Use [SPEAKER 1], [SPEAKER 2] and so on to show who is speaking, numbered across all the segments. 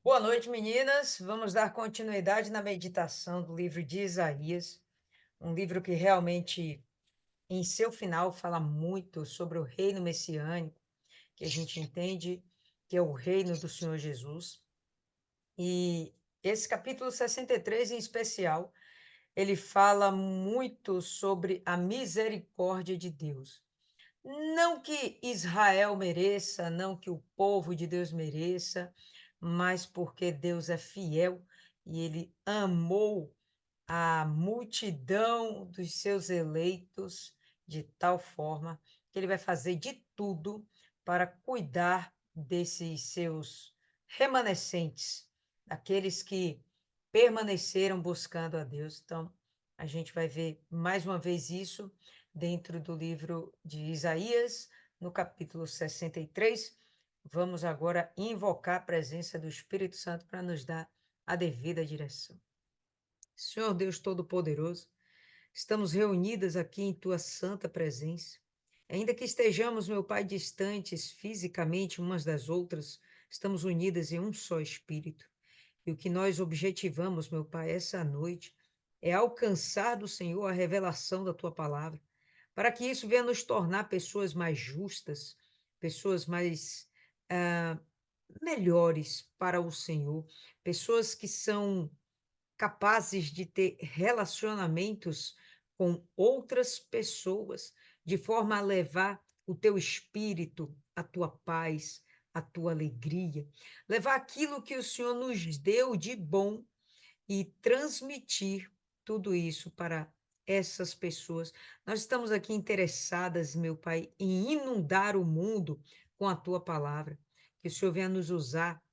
[SPEAKER 1] Boa noite, meninas. Vamos dar continuidade na meditação do livro de Isaías, um livro que realmente, em seu final, fala muito sobre o reino messiânico, que a gente entende que é o reino do Senhor Jesus. E esse capítulo 63, em especial, ele fala muito sobre a misericórdia de Deus. Não que Israel mereça, não que o povo de Deus mereça, mas porque Deus é fiel e ele amou a multidão dos seus eleitos de tal forma que ele vai fazer de tudo para cuidar desses seus remanescentes, daqueles que permaneceram buscando a Deus. Então, a gente vai ver mais uma vez isso dentro do livro de Isaías, no capítulo 63. Vamos agora invocar a presença do Espírito Santo para nos dar a devida direção. Senhor Deus Todo-Poderoso, estamos reunidas aqui em tua santa presença. Ainda que estejamos, meu Pai, distantes fisicamente umas das outras, estamos unidas em um só espírito. E o que nós objetivamos, meu Pai, essa noite é alcançar do Senhor a revelação da tua palavra, para que isso venha nos tornar pessoas mais justas, pessoas mais ah, melhores para o Senhor, pessoas que são capazes de ter relacionamentos com outras pessoas, de forma a levar o teu espírito, a tua paz, a tua alegria, levar aquilo que o Senhor nos deu de bom e transmitir tudo isso para essas pessoas. Nós estamos aqui interessadas, meu Pai, em inundar o mundo com a tua palavra. Que o Senhor venha nos usar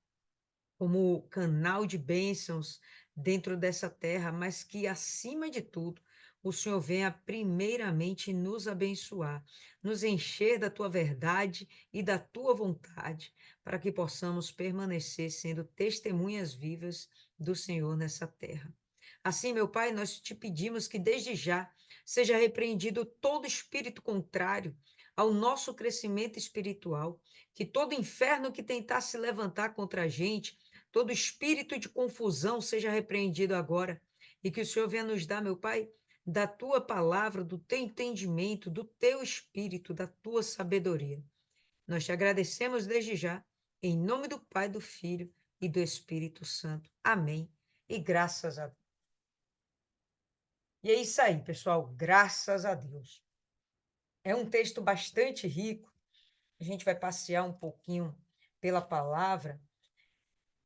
[SPEAKER 1] como canal de bênçãos dentro dessa terra, mas que, acima de tudo, o Senhor venha primeiramente nos abençoar, nos encher da tua verdade e da tua vontade, para que possamos permanecer sendo testemunhas vivas do Senhor nessa terra. Assim, meu Pai, nós te pedimos que desde já seja repreendido todo espírito contrário ao nosso crescimento espiritual, que todo inferno que tentar se levantar contra a gente, todo espírito de confusão seja repreendido agora, e que o Senhor venha nos dar, meu Pai, da tua palavra, do teu entendimento, do teu espírito, da tua sabedoria. Nós te agradecemos desde já, em nome do Pai, do Filho e do Espírito Santo. Amém. E graças a Deus. E é isso aí, pessoal, graças a Deus. É um texto bastante rico, a gente vai passear um pouquinho pela palavra.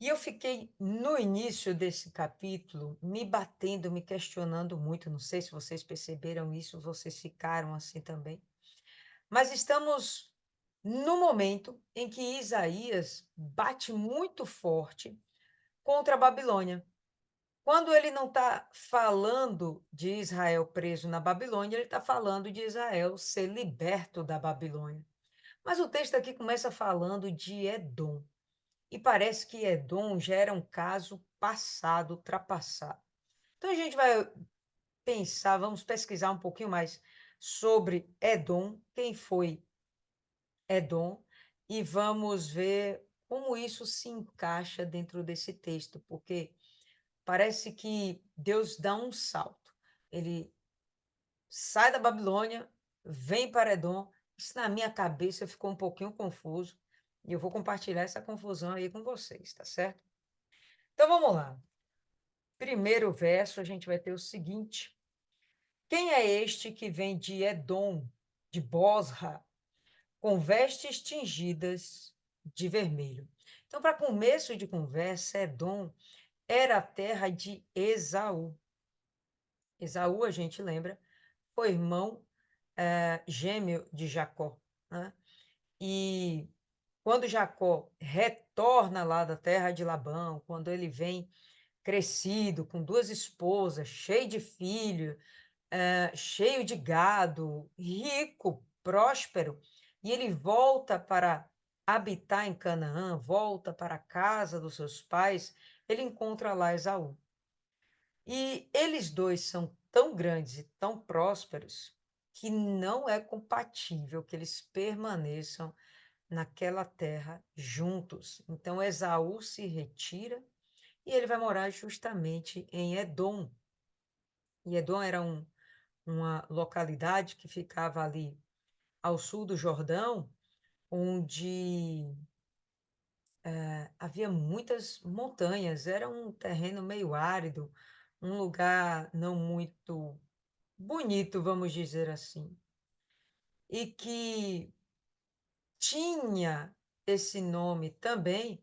[SPEAKER 1] E eu fiquei, no início desse capítulo, me batendo, me questionando muito. Não sei se vocês perceberam isso, vocês ficaram assim também. Mas estamos no momento em que Isaías bate muito forte contra a Babilônia. Quando ele não está falando de Israel preso na Babilônia, ele está falando de Israel ser liberto da Babilônia. Mas o texto aqui começa falando de Edom. E parece que Edom já era um caso passado, ultrapassado. Então a gente vai pensar, vamos pesquisar um pouquinho mais sobre Edom, quem foi Edom, e vamos ver como isso se encaixa dentro desse texto, porque parece que Deus dá um salto. Ele sai da Babilônia, vem para Edom. Isso na minha cabeça ficou um pouquinho confuso, e eu vou compartilhar essa confusão aí com vocês, tá certo? Então vamos lá. Primeiro verso, a gente vai ter o seguinte: quem é este que vem de Edom, de Bosra, com vestes tingidas de vermelho? Então, para começo de conversa, Edom era a terra de Esaú. Esaú, a gente lembra, foi irmão gêmeo de Jacó, né? E quando Jacó retorna lá da terra de Labão, quando ele vem crescido, com duas esposas, cheio de filho, cheio de gado, rico, próspero, e ele volta para habitar em Canaã, volta para a casa dos seus pais, ele encontra lá Esaú. E eles dois são tão grandes e tão prósperos que não é compatível que eles permaneçam naquela terra juntos. Então Esaú se retira e ele vai morar justamente em Edom. E Edom era uma localidade que ficava ali ao sul do Jordão, onde havia muitas montanhas, era um terreno meio árido, um lugar não muito bonito, vamos dizer assim, e que tinha esse nome também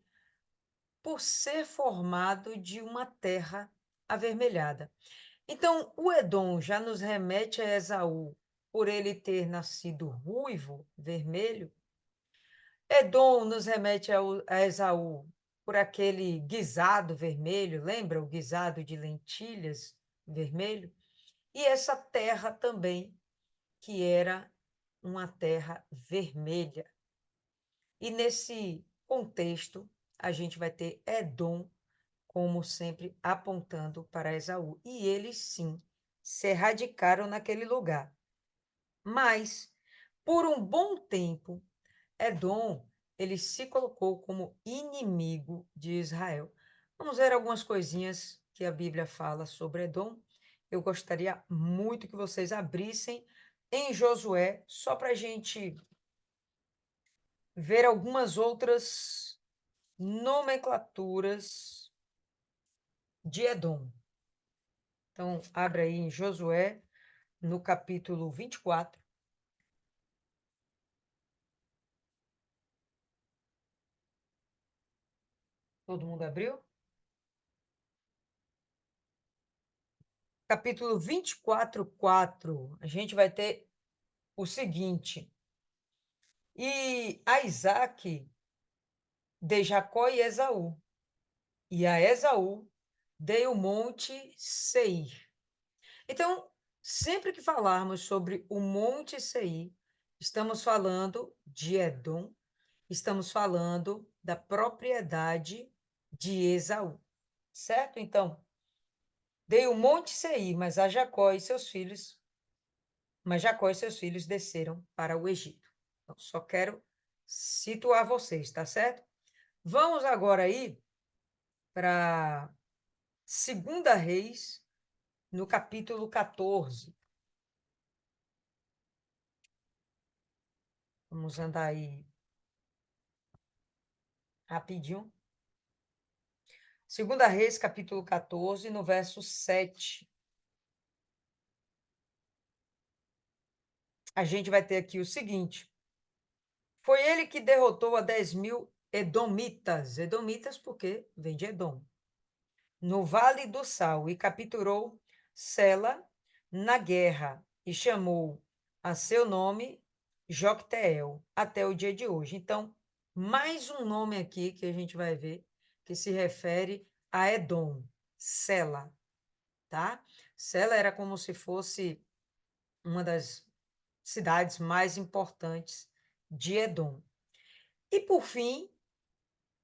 [SPEAKER 1] por ser formado de uma terra avermelhada. Então, o Edom já nos remete a Esaú, por ele ter nascido ruivo, vermelho. Edom nos remete a Esaú, por aquele guisado vermelho, lembra o guisado de lentilhas vermelho? E essa terra também, que era uma terra vermelha. E nesse contexto, a gente vai ter Edom como sempre apontando para Esaú. E eles sim se radicaram naquele lugar. Mas, por um bom tempo, Edom ele se colocou como inimigo de Israel. Vamos ver algumas coisinhas que a Bíblia fala sobre Edom. Eu gostaria muito que vocês abrissem em Josué, só para a gente ver algumas outras nomenclaturas de Edom. Então, abre aí em Josué, no capítulo 24. Todo mundo abriu? Capítulo 24, 4. A gente vai ter o seguinte: E a Isaque dei Jacó e Esaú, e a Esaú dei o monte Seir. Então, sempre que falarmos sobre o monte Seir, estamos falando de Edom, estamos falando da propriedade de Esaú, certo? Então, dei o monte Seir, mas Jacó e seus filhos desceram para o Egito. Então, só quero situar vocês, tá certo? Vamos agora aí para Segunda Reis, no capítulo 14. Vamos andar aí rapidinho. Segunda Reis, capítulo 14, no verso 7. A gente vai ter aqui o seguinte: foi ele que derrotou a 10.000 edomitas. Edomitas porque vem de Edom. No Vale do Sal, e capturou Sela na guerra, e chamou a seu nome Jocteel, até o dia de hoje. Então, mais um nome aqui que a gente vai ver, que se refere a Edom, Sela, tá? Sela era como se fosse uma das cidades mais importantes de Edom. E, por fim,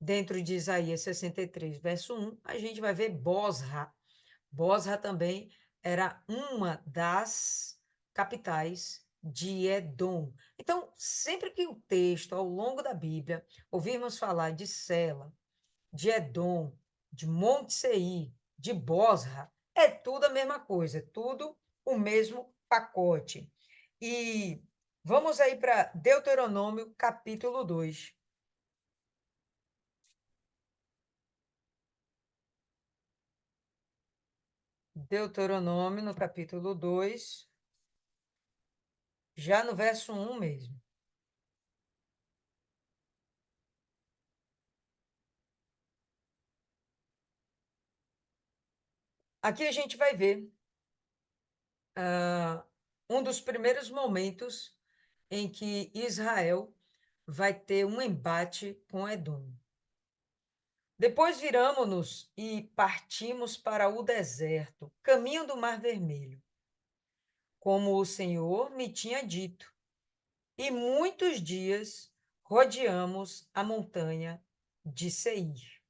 [SPEAKER 1] dentro de Isaías 63, verso 1, a gente vai ver Bosra. Bosra também era uma das capitais de Edom. Então, sempre que o texto, ao longo da Bíblia, ouvirmos falar de Sela, de Edom, de Monte Seir, de Bosra, é tudo a mesma coisa, é tudo o mesmo pacote. E vamos aí para Deuteronômio, capítulo 2. Deuteronômio, no capítulo 2, já no verso 1 mesmo. Aqui a gente vai ver um dos primeiros momentos em que Israel vai ter um embate com Edom. Depois viramos-nos e partimos para o deserto, caminho do Mar Vermelho, como o Senhor me tinha dito, e muitos dias rodeamos a montanha de Seir.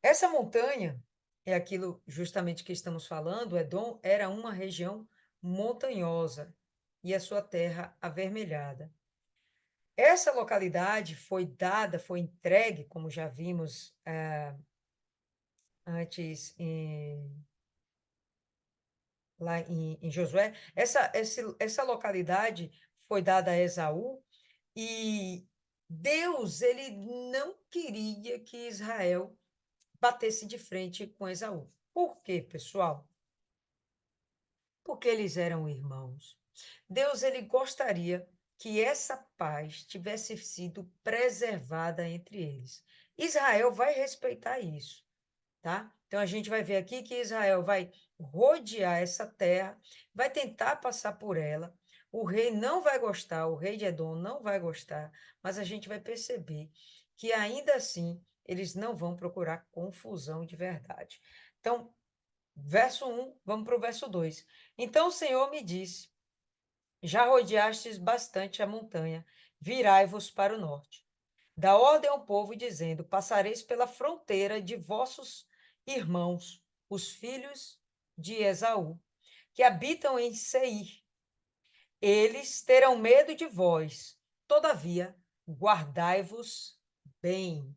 [SPEAKER 1] Essa montanha é aquilo justamente que estamos falando. Edom era uma região montanhosa e a sua terra avermelhada. Essa localidade foi dada, foi entregue, como já vimos antes lá em Josué, essa localidade foi dada a Esaú, e Deus, ele não queria que Israel batesse de frente com Esaú. Por quê, pessoal? Porque eles eram irmãos. Deus, ele gostaria que essa paz tivesse sido preservada entre eles. Israel vai respeitar isso, tá? Então a gente vai ver aqui que Israel vai rodear essa terra, vai tentar passar por ela. O rei não vai gostar, o rei de Edom não vai gostar, mas a gente vai perceber que ainda assim eles não vão procurar confusão de verdade. Então, verso 1, vamos para o verso 2. Então o Senhor me disse: já rodeastes bastante a montanha, virai-vos para o norte. Dá ordem ao povo, dizendo: passareis pela fronteira de vossos irmãos, os filhos de Esaú, que habitam em Seir. Eles terão medo de vós, todavia, guardai-vos bem.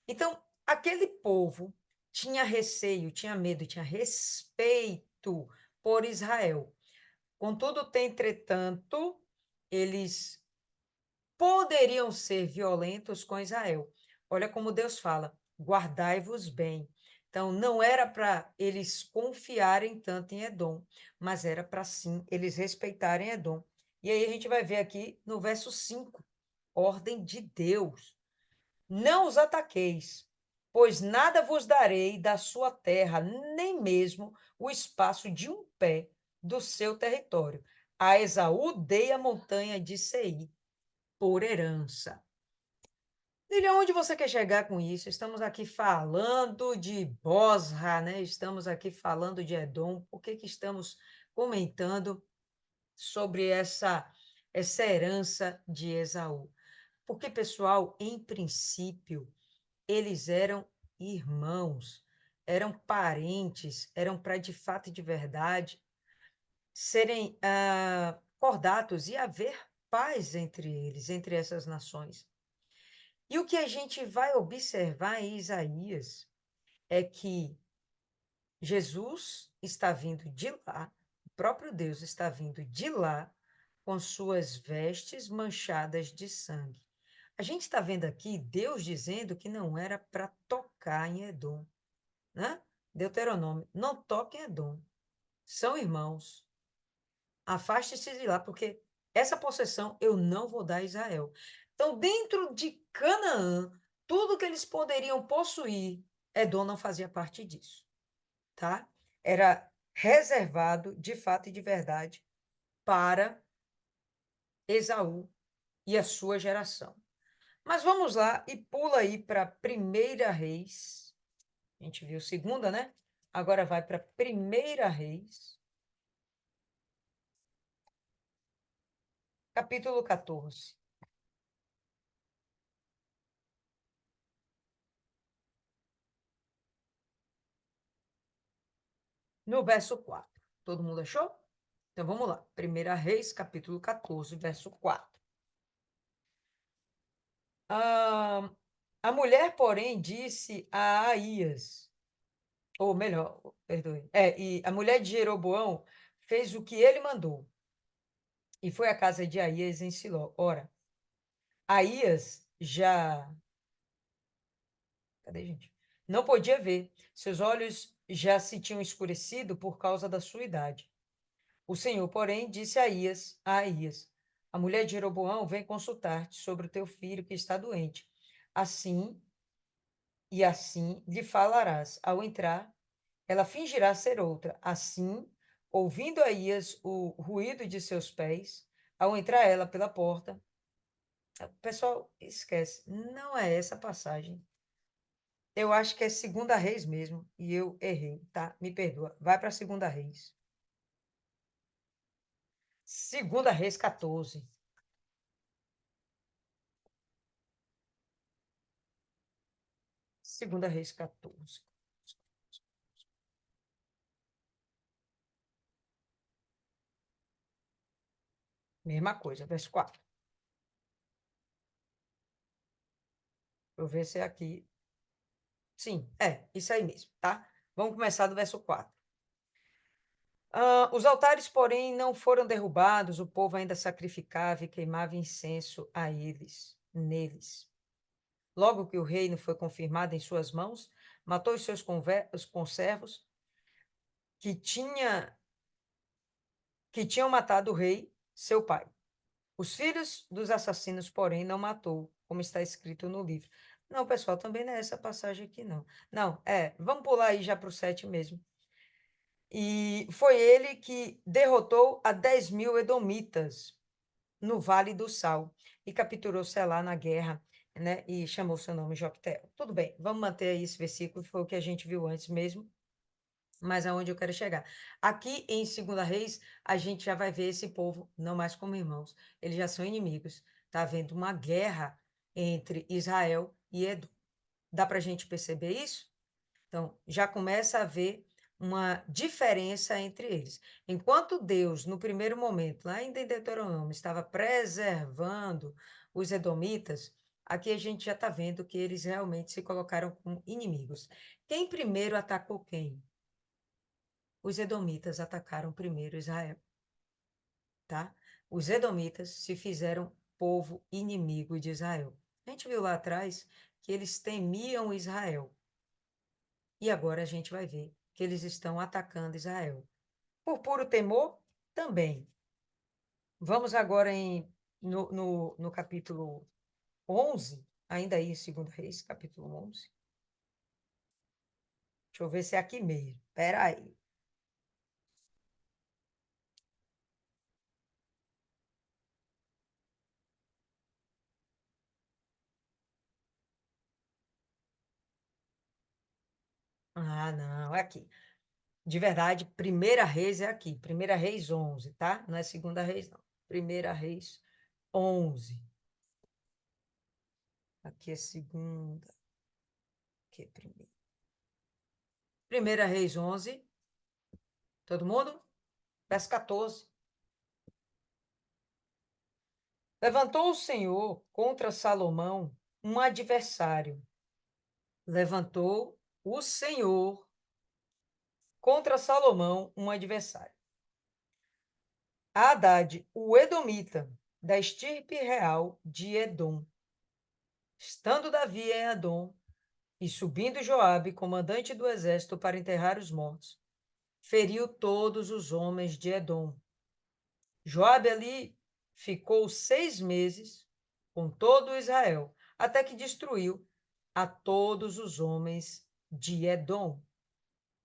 [SPEAKER 1] Então, aquele povo tinha receio, tinha medo, tinha respeito por Israel. Contudo, entretanto, eles poderiam ser violentos com Israel. Olha como Deus fala: guardai-vos bem. Então, não era para eles confiarem tanto em Edom, mas era para sim eles respeitarem Edom. E aí a gente vai ver aqui no verso 5, ordem de Deus: não os ataqueis, pois nada vos darei da sua terra, nem mesmo o espaço de um pé do seu território. A Esaú dei a montanha de Seir por herança. Lília, onde você quer chegar com isso? Estamos aqui falando de Bosra, né? Estamos aqui falando de Edom. Por que que estamos comentando sobre essa herança de Esaú? Porque, pessoal, em princípio, eles eram irmãos, eram parentes, eram para de fato e de verdade serem cordatos e haver paz entre eles, entre essas nações. E o que a gente vai observar em Isaías é que Jesus está vindo de lá, o próprio Deus está vindo de lá, com suas vestes manchadas de sangue. A gente está vendo aqui Deus dizendo que não era para tocar em Edom, né? Deuteronômio, não toquem em Edom, são irmãos, afaste-se de lá, porque essa possessão eu não vou dar a Israel. Então, dentro de Canaã, tudo que eles poderiam possuir, Edom não fazia parte disso, tá? Era reservado, de fato e de verdade, para Esaú e a sua geração. Mas vamos lá e pula aí para Primeira Reis. A gente viu segunda, né? Agora vai para Primeira Reis, capítulo 14. No verso 4. Todo mundo achou? Então vamos lá. Primeira Reis, capítulo 14, verso 4. Ah, a mulher, porém, disse a Aías, ou melhor, perdoe, e a mulher de Jeroboão fez o que ele mandou, e foi à casa de Aías em Siló. Ora, Aías já, cadê, gente? Não podia ver, seus olhos já se tinham escurecido por causa da sua idade. O Senhor, porém, disse a Aías: a mulher de Jeroboão vem consultar-te sobre o teu filho que está doente. Assim e assim lhe falarás. Ao entrar, ela fingirá ser outra. Assim, ouvindo Aías o ruído de seus pés, ao entrar ela pela porta, pessoal, esquece, não é essa passagem. Eu acho que é Segunda Reis mesmo, e eu errei, tá? Me perdoa. Vai para Segunda Reis. Segunda Reis 14. Segunda Reis 14. Mesma coisa, verso 4. eu ver se é aqui. Sim, isso aí mesmo, tá? Vamos começar do verso 4. Os altares, porém, não foram derrubados, o povo ainda sacrificava e queimava incenso a eles, neles. Logo que o reino foi confirmado em suas mãos, matou os seus os conservos que tinham matado o rei, seu pai. Os filhos dos assassinos, porém, não matou, como está escrito no livro. Não, pessoal, também não é essa passagem aqui, não. Não, vamos pular aí já para o 7 mesmo. E foi ele que derrotou a 10.000 edomitas no Vale do Sal e capturou Selá na guerra, né? E chamou seu nome Joctel. Tudo bem, vamos manter aí esse versículo, foi o que a gente viu antes mesmo, mas aonde eu quero chegar. Aqui em 2 Reis, a gente já vai ver esse povo não mais como irmãos, eles já são inimigos. Está havendo uma guerra entre Israel e Edom. Dá para a gente perceber isso? Então, já começa a haver uma diferença entre eles. Enquanto Deus, no primeiro momento, lá ainda em Deuteronômio, estava preservando os edomitas, aqui a gente já está vendo que eles realmente se colocaram como inimigos. Quem primeiro atacou quem? Os edomitas atacaram primeiro Israel, tá? Os edomitas se fizeram povo inimigo de Israel. A gente viu lá atrás que eles temiam Israel. E agora a gente vai ver que eles estão atacando Israel. Por puro temor, também. Vamos agora no capítulo 11, ainda aí em 2 Reis, capítulo 11. Deixa eu ver se é aqui mesmo. Espera aí. Ah, não, é aqui. De verdade, Primeira Reis é aqui. Primeira Reis 11, tá? Não é Segunda Reis, não. Primeira Reis 11. Aqui é segunda. Aqui é primeira. Primeira Reis 11. Todo mundo? Verso 14. Levantou o Senhor contra Salomão um adversário. Levantou o Senhor contra Salomão um adversário. Hadad, o Edomita, da estirpe real de Edom. Estando Davi em Edom, e subindo Joabe, comandante do exército, para enterrar os mortos, feriu todos os homens de Edom. Joabe ali ficou 6 meses com todo Israel, até que destruiu a todos os homens de Edom.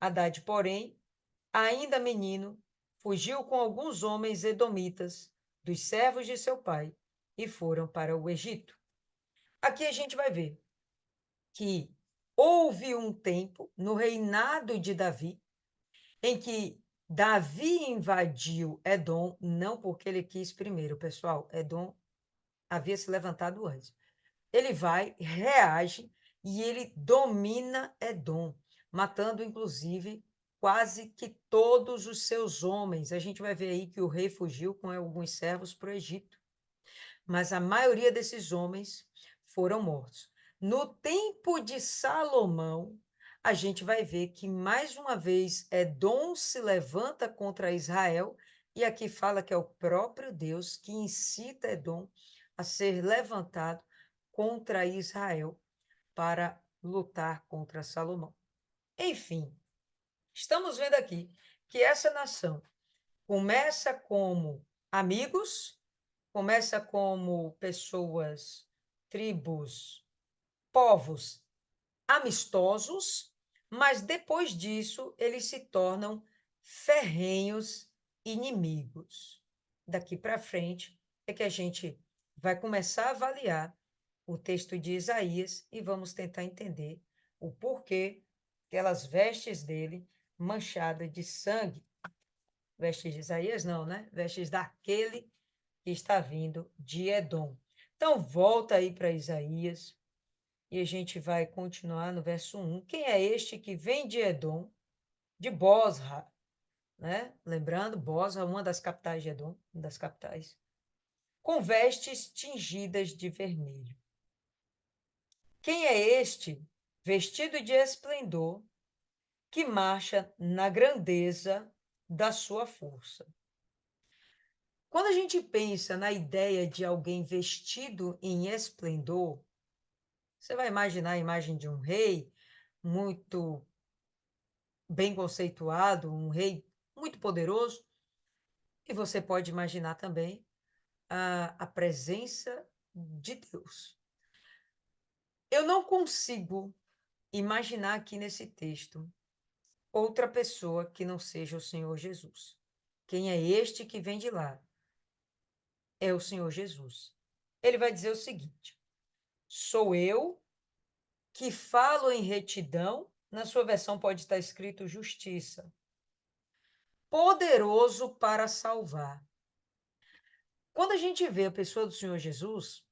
[SPEAKER 1] Hadad, porém, ainda menino, fugiu com alguns homens edomitas, dos servos de seu pai, e foram para o Egito. Aqui a gente vai ver que houve um tempo no reinado de Davi em que Davi invadiu Edom, não porque ele quis primeiro, pessoal. Edom havia se levantado antes. Ele vai, reage e ele domina Edom, matando inclusive quase que todos os seus homens. A gente vai ver aí que o rei fugiu com alguns servos para o Egito, mas a maioria desses homens foram mortos. No tempo de Salomão, a gente vai ver que mais uma vez Edom se levanta contra Israel, e aqui fala que é o próprio Deus que incita Edom a ser levantado contra Israel para lutar contra Salomão. Enfim, estamos vendo aqui que essa nação começa como amigos, começa como pessoas, tribos, povos amistosos, mas depois disso eles se tornam ferrenhos inimigos. Daqui para frente é que a gente vai começar a avaliar o texto de Isaías e vamos tentar entender o porquê aquelas vestes dele manchadas de sangue. Vestes de Isaías, não, né? Vestes daquele que está vindo de Edom. Então, volta aí para Isaías e a gente vai continuar no verso 1. Quem é este que vem de Edom, de Bosra, né? Lembrando, Bosra, uma das capitais de Edom, uma das capitais, com vestes tingidas de vermelho. Quem é este, vestido de esplendor, que marcha na grandeza da sua força? Quando a gente pensa na ideia de alguém vestido em esplendor, você vai imaginar a imagem de um rei muito bem conceituado, um rei muito poderoso, e você pode imaginar também a presença de Deus. Eu não consigo imaginar aqui nesse texto outra pessoa que não seja o Senhor Jesus. Quem é este que vem de lá? É o Senhor Jesus. Ele vai dizer o seguinte: sou eu que falo em retidão, na sua versão pode estar escrito justiça, poderoso para salvar. Quando a gente vê a pessoa do Senhor Jesus,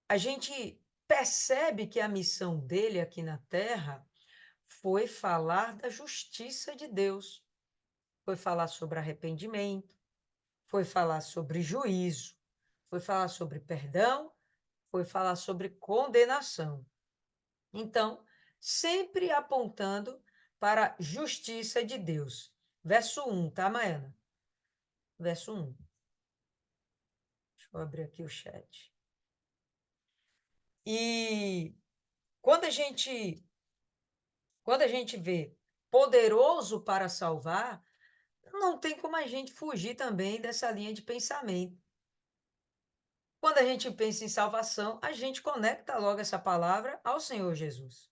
[SPEAKER 1] a gente percebe que a missão dele aqui na terra foi falar da justiça de Deus, foi falar sobre arrependimento, foi falar sobre juízo, foi falar sobre perdão, foi falar sobre condenação. Então, sempre apontando para a justiça de Deus. Verso 1, tá, Maena? Verso 1. Deixa eu abrir aqui o chat. E quando a gente vê poderoso para salvar, não tem como a gente fugir também dessa linha de pensamento. Quando a gente pensa em salvação, a gente conecta logo essa palavra ao Senhor Jesus.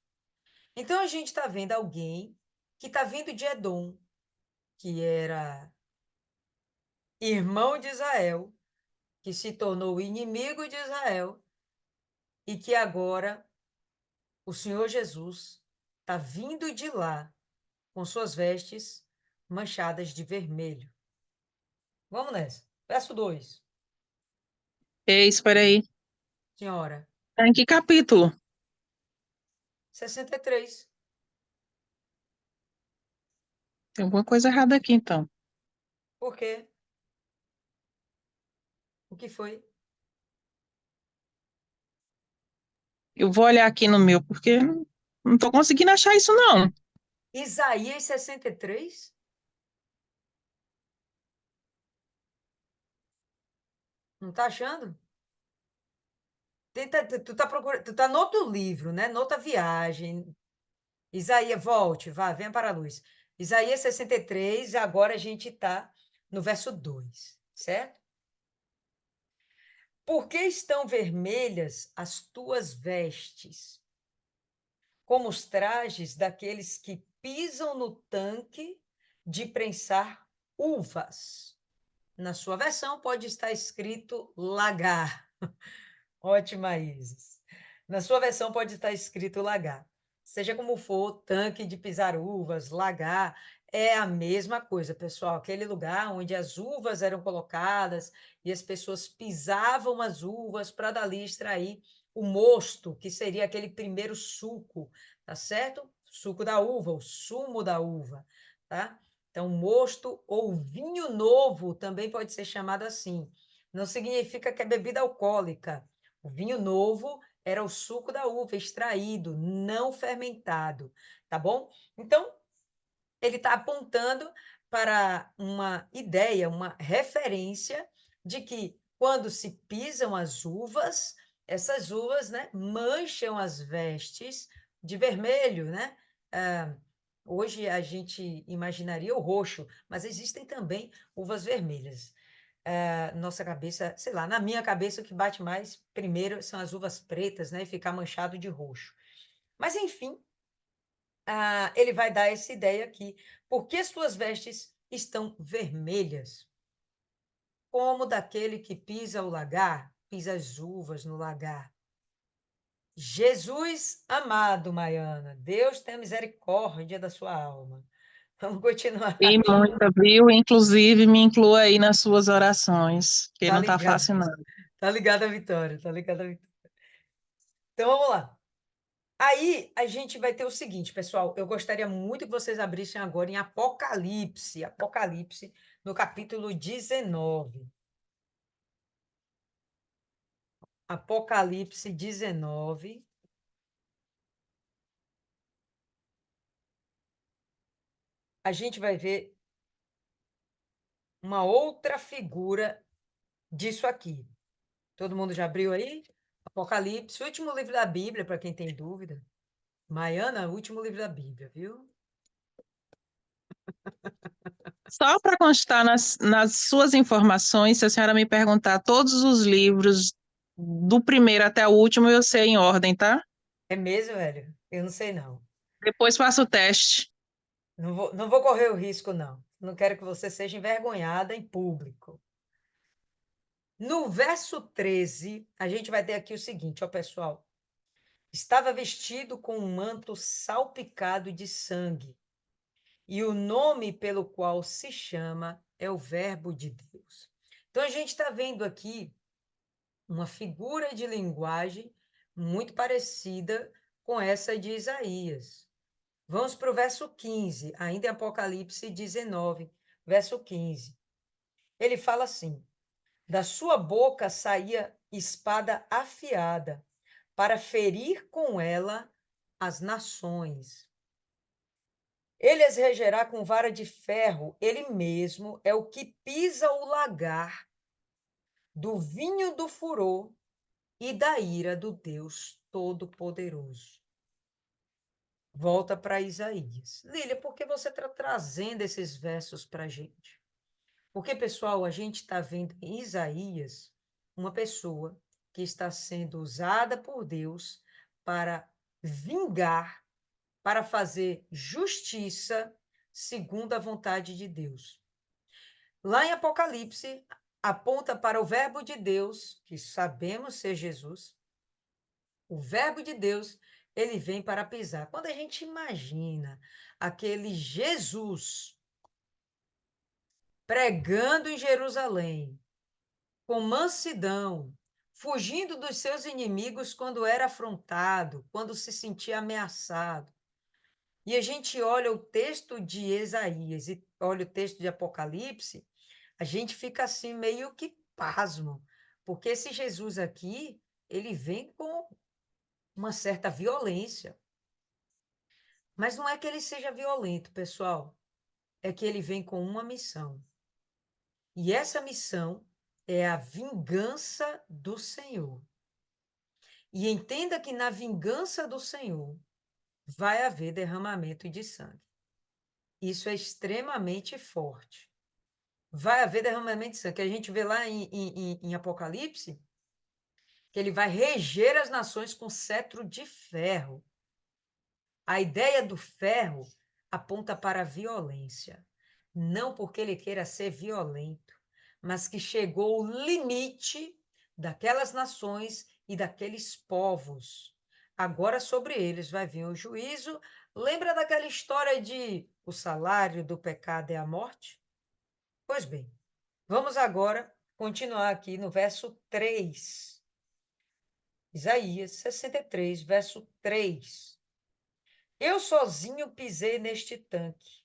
[SPEAKER 1] Então a gente está vendo alguém que está vindo de Edom, que era irmão de Israel, que se tornou inimigo de Israel e que agora o Senhor Jesus está vindo de lá com suas vestes manchadas de vermelho. Vamos nessa. Verso 2.
[SPEAKER 2] Ei, espera aí.
[SPEAKER 1] Senhora,
[SPEAKER 2] Tá em que capítulo?
[SPEAKER 1] 63.
[SPEAKER 2] Tem alguma coisa errada aqui, então.
[SPEAKER 1] Por quê? O que foi?
[SPEAKER 2] Eu vou olhar aqui no meu, porque não estou conseguindo achar isso, não.
[SPEAKER 1] Isaías 63? Não tá achando? Tu tá procurando, tu tá no outro livro, né? Noutra viagem. Isaías, volte, vá, venha para a luz. Isaías 63, agora a gente está no verso 2, certo? Por que estão vermelhas as tuas vestes, como os trajes daqueles que pisam no tanque de prensar uvas? Na sua versão pode estar escrito lagar. Ótima, Isis. Na sua versão pode estar escrito lagar. Seja como for, tanque de pisar uvas, lagar, é a mesma coisa, pessoal. Aquele lugar onde as uvas eram colocadas e as pessoas pisavam as uvas para dali extrair o mosto, que seria aquele primeiro suco, tá certo? Suco da uva, o sumo da uva, tá? Então, mosto ou vinho novo também pode ser chamado assim. Não significa que é bebida alcoólica. O vinho novo era o suco da uva extraído, não fermentado, tá bom? Então, ele está apontando para uma ideia, uma referência de que quando se pisam as uvas, essas uvas, né, mancham as vestes de vermelho, né? Hoje a gente imaginaria o roxo, mas existem também uvas vermelhas. Nossa cabeça, sei lá, na minha cabeça o que bate mais primeiro são as uvas pretas, né? E ficar manchado de roxo. Mas enfim, ele vai dar essa ideia aqui. Por que as tuas vestes estão vermelhas? Como daquele que pisa o lagar, pisa as uvas no lagar. Jesus amado, Maiana, Deus tenha misericórdia da sua alma. Vamos continuar
[SPEAKER 2] E
[SPEAKER 1] aqui.
[SPEAKER 2] muita, viu? Inclusive, me inclua aí nas suas orações, que
[SPEAKER 1] Tá
[SPEAKER 2] não tá
[SPEAKER 1] ligado,
[SPEAKER 2] fácil, não.
[SPEAKER 1] tá ligado a Vitória, tá ligado a Vitória. Então vamos lá. Aí a gente vai ter o seguinte, pessoal. Eu gostaria muito que vocês abrissem agora em Apocalipse, Apocalipse, no capítulo 19. Apocalipse 19. a gente vai ver uma outra figura disso aqui. Todo mundo já abriu aí? Apocalipse, o último livro da Bíblia, para quem tem dúvida. Maiana, o último livro da Bíblia, viu?
[SPEAKER 2] Só para constar nas suas informações, se a senhora me perguntar todos os livros, do primeiro até o último, eu sei em ordem, tá?
[SPEAKER 1] É mesmo, velho? Eu não sei, não.
[SPEAKER 2] Depois faço o teste.
[SPEAKER 1] Não vou correr o risco, não. Não quero que você seja envergonhada em público. No verso 13, a gente vai ter aqui o seguinte, ó, pessoal. Estava vestido com um manto salpicado de sangue, e o nome pelo qual se chama é o Verbo de Deus. Então, a gente está vendo aqui uma figura de linguagem muito parecida com essa de Isaías. Vamos para o verso 15, ainda em Apocalipse 19, verso 15. Ele fala assim: da sua boca saía espada afiada, para ferir com ela as nações. Ele as regerá com vara de ferro, ele mesmo é o que pisa o lagar do vinho do furor e da ira do Deus Todo-Poderoso. Volta para Isaías. Lília, por que você está trazendo esses versos para a gente? Porque, pessoal, a gente está vendo em Isaías uma pessoa que está sendo usada por Deus para vingar, para fazer justiça segundo a vontade de Deus. Lá em Apocalipse, aponta para o Verbo de Deus, que sabemos ser Jesus. O Verbo de Deus, ele vem para pisar. Quando a gente imagina aquele Jesus pregando em Jerusalém, com mansidão, fugindo dos seus inimigos quando era afrontado, quando se sentia ameaçado. E a gente olha o texto de Isaías e olha o texto de Apocalipse, a gente fica assim meio que pasmo, porque esse Jesus aqui, ele vem com uma certa violência. Mas não é que ele seja violento, pessoal, é que ele vem com uma missão. E essa missão é a vingança do Senhor. E entenda que na vingança do Senhor vai haver derramamento de sangue. Isso é extremamente forte. Vai haver derramamento de sangue. Que a gente vê lá em Apocalipse, que ele vai reger as nações com cetro de ferro. A ideia do ferro aponta para a violência. Não porque ele queira ser violento, mas que chegou o limite daquelas nações e daqueles povos. Agora sobre eles vai vir o juízo. Lembra daquela história de o salário do pecado é a morte? Pois bem, vamos agora continuar aqui no verso 3. Isaías 63, verso 3. Eu sozinho pisei neste tanque.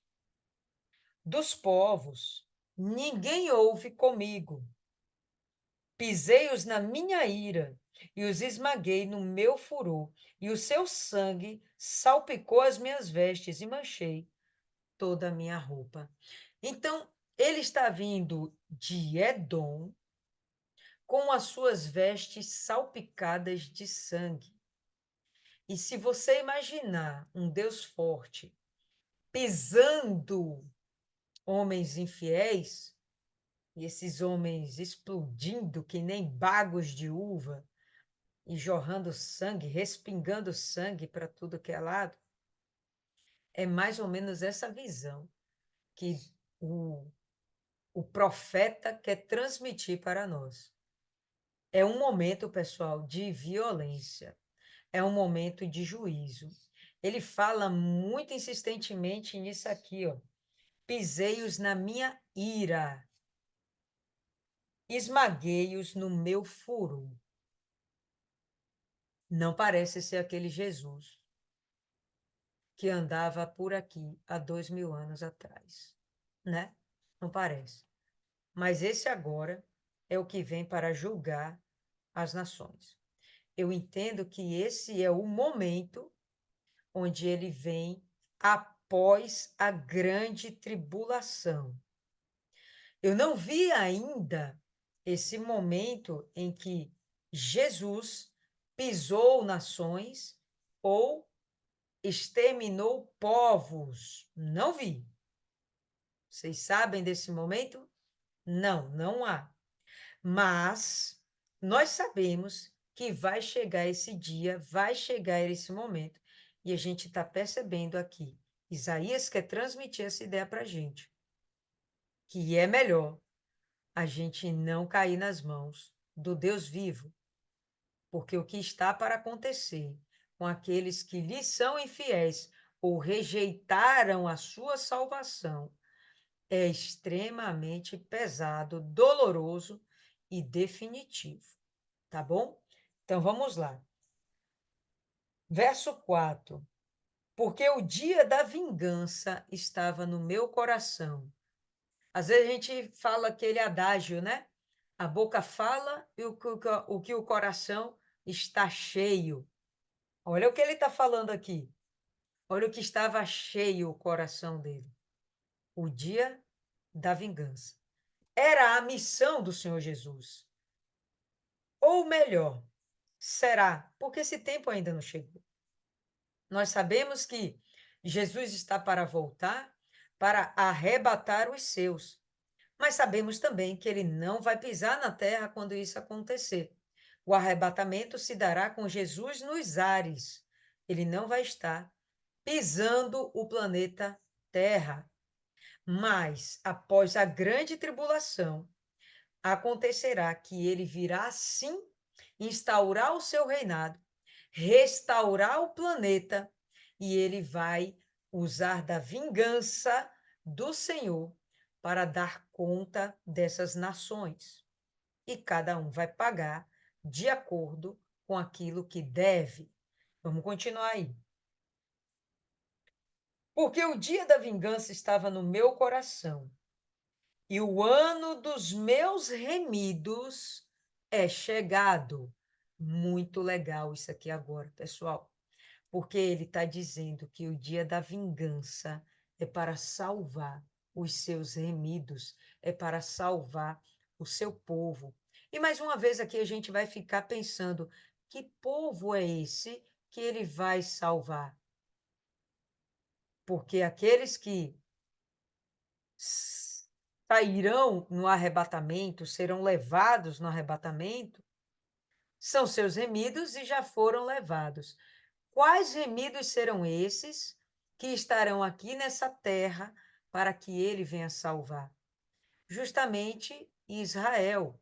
[SPEAKER 1] Dos povos, ninguém houve comigo. Pisei-os na minha ira e os esmaguei no meu furor, e o seu sangue salpicou as minhas vestes e manchei toda a minha roupa. Então, ele está vindo de Edom com as suas vestes salpicadas de sangue. E se você imaginar um Deus forte pisando homens infiéis, e esses homens explodindo que nem bagos de uva e jorrando sangue, respingando sangue para tudo que é lado, é mais ou menos essa visão que o profeta quer transmitir para nós. É um momento, pessoal, de violência, é um momento de juízo. Ele fala muito insistentemente nisso aqui, ó. Pisei-os na minha ira, esmaguei-os no meu furor. Não parece ser aquele Jesus que andava por aqui há 2000 anos atrás, né? Não parece. Mas esse agora é o que vem para julgar as nações. Eu entendo que esse é o momento onde ele vem após a grande tribulação. Eu não vi ainda esse momento em que Jesus pisou nações ou exterminou povos. Não vi. Vocês sabem desse momento? Não, não há. Mas nós sabemos que vai chegar esse dia, vai chegar esse momento, e a gente está percebendo aqui. Isaías quer transmitir essa ideia para a gente, que é melhor a gente não cair nas mãos do Deus vivo, porque o que está para acontecer com aqueles que lhe são infiéis ou rejeitaram a sua salvação é extremamente pesado, doloroso e definitivo, tá bom? Então vamos lá. Verso 4. Porque o dia da vingança estava no meu coração. Às vezes a gente fala aquele adágio, né? A boca fala e o que o coração está cheio. Olha o que ele está falando aqui. Olha o que estava cheio o coração dele. O dia da vingança. Era a missão do Senhor Jesus. Ou melhor, será, porque esse tempo ainda não chegou. Nós sabemos que Jesus está para voltar, para arrebatar os seus. Mas sabemos também que ele não vai pisar na terra quando isso acontecer. O arrebatamento se dará com Jesus nos ares. Ele não vai estar pisando o planeta Terra. Mas, após a grande tribulação, acontecerá que ele virá sim instaurar o seu reinado, restaurar o planeta, e ele vai usar da vingança do Senhor para dar conta dessas nações. E cada um vai pagar de acordo com aquilo que deve. Vamos continuar aí. Porque o dia da vingança estava no meu coração, e o ano dos meus remidos é chegado. Muito legal isso aqui agora, pessoal, porque ele está dizendo que o dia da vingança é para salvar os seus remidos, é para salvar o seu povo. E mais uma vez aqui a gente vai ficar pensando: que povo é esse que ele vai salvar? Porque aqueles que sairão no arrebatamento, serão levados no arrebatamento, são seus remidos e já foram levados. Quais remidos serão esses que estarão aqui nessa terra para que ele venha salvar? Justamente Israel.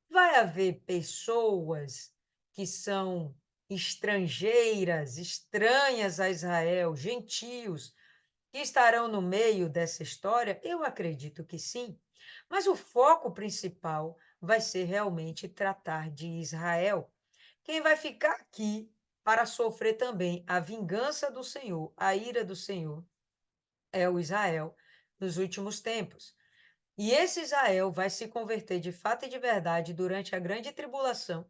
[SPEAKER 1] Vai haver pessoas que são estrangeiras, estranhas a Israel, gentios, que estarão no meio dessa história? Eu acredito que sim. Mas o foco principal vai ser realmente tratar de Israel. Quem vai ficar aqui para sofrer também a vingança do Senhor, a ira do Senhor, é o Israel nos últimos tempos. E esse Israel vai se converter de fato e de verdade durante a grande tribulação.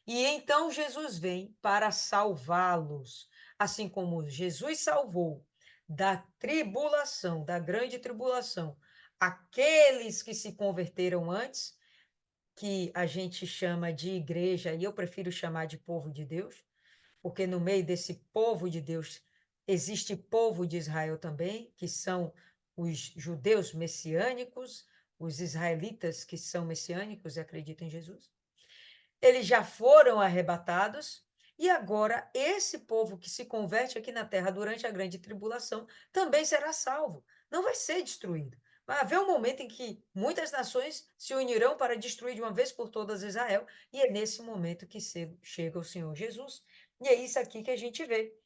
[SPEAKER 1] E então Jesus vem para salvá-los, assim como Jesus salvou da tribulação, da grande tribulação, aqueles que se converteram antes, que a gente chama de igreja, e eu prefiro chamar de povo de Deus, porque no meio desse povo de Deus existe povo de Israel também, que são os judeus messiânicos, os israelitas que são messiânicos e acreditam em Jesus. Eles já foram arrebatados, e agora esse povo que se converte aqui na terra durante a grande tribulação também será salvo, não vai ser destruído. Vai haver um momento em que muitas nações se unirão para destruir de uma vez por todas Israel, e é nesse momento que chega o Senhor Jesus. E é isso aqui que a gente vê.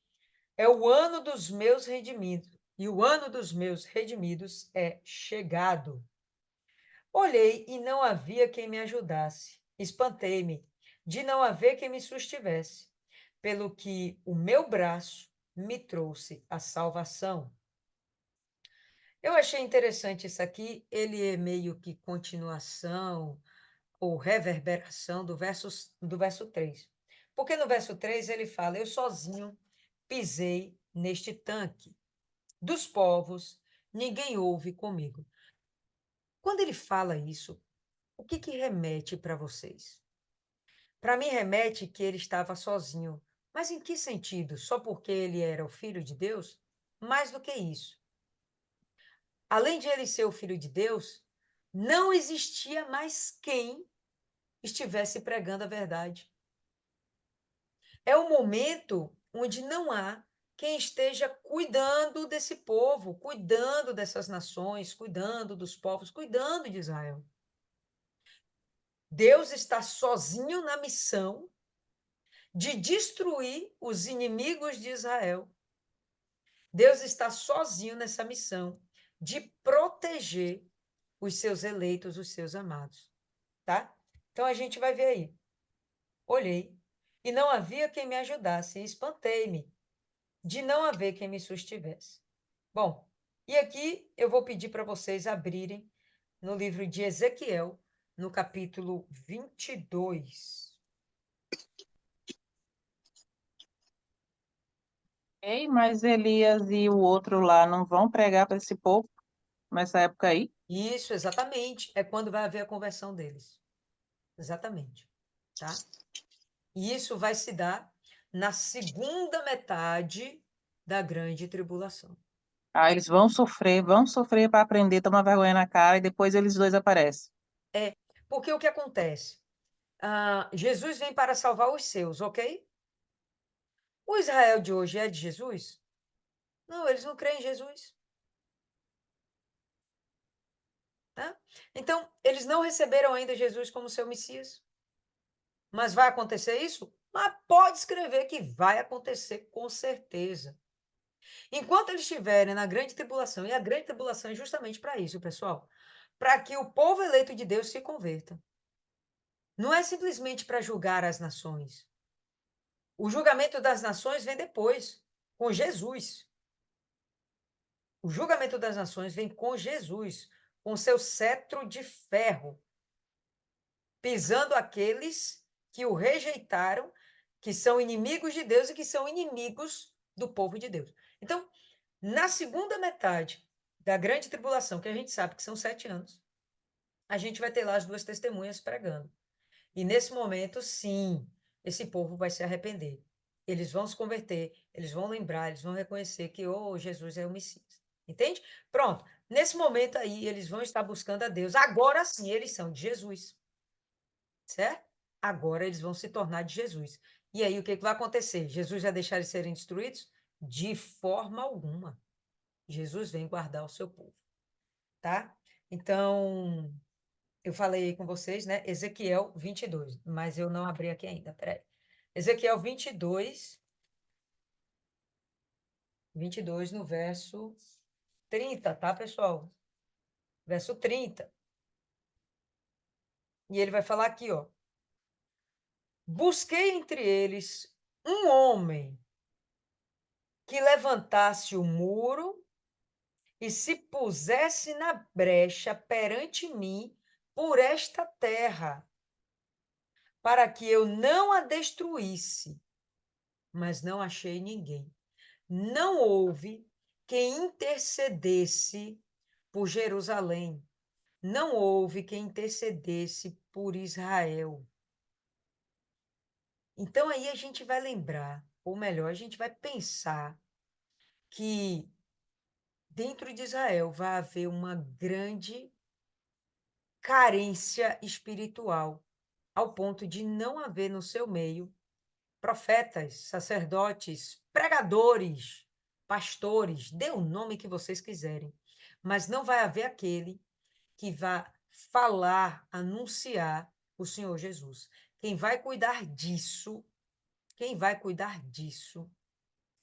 [SPEAKER 1] É o ano dos meus redimidos, e o ano dos meus redimidos é chegado. Olhei e não havia quem me ajudasse. Espantei-me de não haver quem me sustivesse, pelo que o meu braço me trouxe a salvação. Eu achei interessante isso aqui, ele é meio que continuação ou reverberação do verso 3. Porque no verso 3 ele fala: eu sozinho pisei neste tanque. dos povos, ninguém ouve comigo. Quando ele fala isso, o que remete para vocês? Para mim, remete que ele estava sozinho. Mas em que sentido? Só porque ele era o filho de Deus? Mais do que isso. Além de ele ser o filho de Deus, não existia mais quem estivesse pregando a verdade. É o momento onde não há quem esteja cuidando desse povo, cuidando dessas nações, cuidando dos povos, cuidando de Israel. Deus está sozinho na missão de destruir os inimigos de Israel. Deus está sozinho nessa missão de proteger os seus eleitos, os seus amados, tá? Então a gente vai ver aí. Olhei e não havia quem me ajudasse, e espantei-me de não haver quem me sustivesse. Bom, e aqui eu vou pedir para vocês abrirem no livro de Ezequiel, no capítulo 22.
[SPEAKER 2] Ei, mas Elias e o outro lá não vão pregar para esse povo nessa época aí?
[SPEAKER 1] Isso, exatamente, é quando vai haver a conversão deles. Exatamente, tá? E isso vai se dar na segunda metade da grande tribulação.
[SPEAKER 2] Ah, eles vão sofrer para aprender, tomar vergonha na cara e depois eles dois aparecem.
[SPEAKER 1] É, porque o que acontece? Jesus vem para salvar os seus, ok? O Israel de hoje é de Jesus? Não, eles não creem em Jesus. Tá? Então, eles não receberam ainda Jesus como seu Messias. Mas vai acontecer isso? Mas pode escrever que vai acontecer com certeza. Enquanto eles estiverem na grande tribulação, e a grande tribulação é justamente para isso, pessoal, para que o povo eleito de Deus se converta. Não é simplesmente para julgar as nações. O julgamento das nações vem depois, com Jesus. O julgamento das nações vem com Jesus, com seu cetro de ferro, pisando aqueles que o rejeitaram, que são inimigos de Deus e que são inimigos do povo de Deus. Então, na segunda metade da grande tribulação, que a gente sabe que são 7 anos, a gente vai ter lá as duas testemunhas pregando. E nesse momento, sim, esse povo vai se arrepender. Eles vão se converter, eles vão lembrar, eles vão reconhecer que Jesus é o Messias. Entende? Pronto. Nesse momento aí, eles vão estar buscando a Deus. Agora sim, eles são de Jesus. Certo? Agora eles vão se tornar de Jesus. E aí o que vai acontecer? Jesus vai deixar eles serem destruídos? De forma alguma. Jesus vem guardar o seu povo. Tá? Então, eu falei aí com vocês, né? Ezequiel 22, mas eu não abri aqui ainda, peraí. Ezequiel 22 no verso 30, tá, pessoal? Verso 30. E ele vai falar aqui, ó. Busquei entre eles um homem que levantasse o muro e se pusesse na brecha perante mim por esta terra, para que eu não a destruísse, mas não achei ninguém. Não houve quem intercedesse por Jerusalém. Não houve quem intercedesse por Israel. Então aí a gente vai lembrar, ou melhor, a gente vai pensar que dentro de Israel vai haver uma grande carência espiritual, ao ponto de não haver no seu meio profetas, sacerdotes, pregadores, pastores, dê o nome que vocês quiserem, mas não vai haver aquele que vá falar, anunciar o Senhor Jesus. Quem vai cuidar disso, quem vai cuidar disso,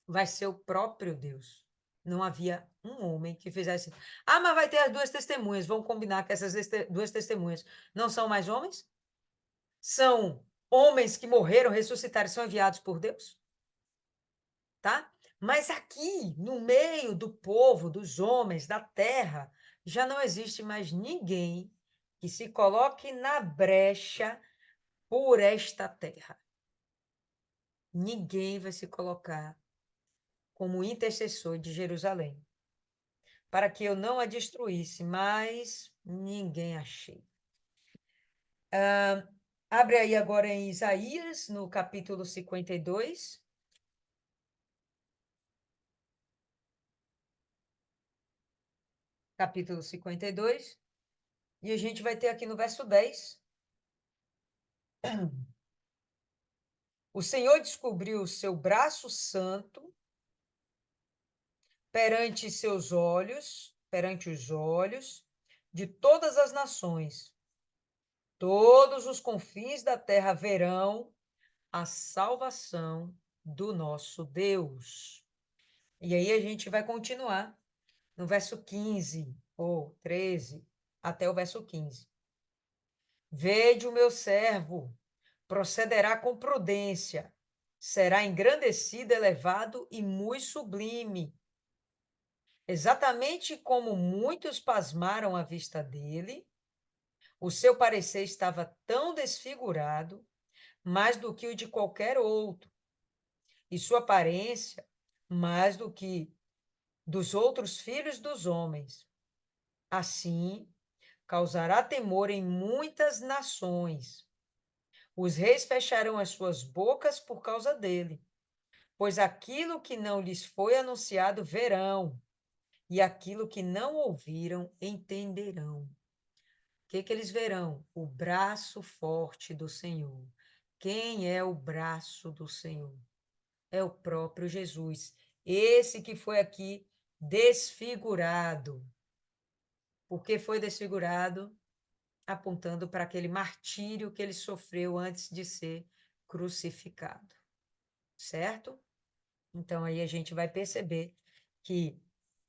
[SPEAKER 1] vai ser o próprio Deus. Não havia um homem que fizesse. Ah, mas vai ter as duas testemunhas. Vamos combinar que essas duas testemunhas não são mais homens? São homens que morreram, ressuscitaram e são enviados por Deus? Tá? Mas aqui, no meio do povo, dos homens, da terra, já não existe mais ninguém que se coloque na brecha por esta terra. Ninguém vai se colocar como intercessor de Jerusalém. para que eu não a destruísse, mas ninguém achei. Abre aí agora em Isaías, no capítulo 52. Capítulo 52. E a gente vai ter aqui no verso 10. O Senhor descobriu o seu braço santo perante os olhos de todas as nações. Todos os confins da terra verão a salvação do nosso Deus. E aí a gente vai continuar no verso 15 ou 13 até o verso 15. Vede o meu servo, procederá com prudência, será engrandecido, elevado e muito sublime. Exatamente como muitos pasmaram à vista dele, o seu parecer estava tão desfigurado, mais do que o de qualquer outro, e sua aparência mais do que dos outros filhos dos homens. Assim, causará temor em muitas nações. Os reis fecharão as suas bocas por causa dele, pois aquilo que não lhes foi anunciado verão, e aquilo que não ouviram entenderão. O que eles verão? O braço forte do Senhor. Quem é o braço do Senhor? É o próprio Jesus. Esse que foi aqui desfigurado. Por que foi desfigurado? Apontando para aquele martírio que ele sofreu antes de ser crucificado. Certo? Então aí a gente vai perceber que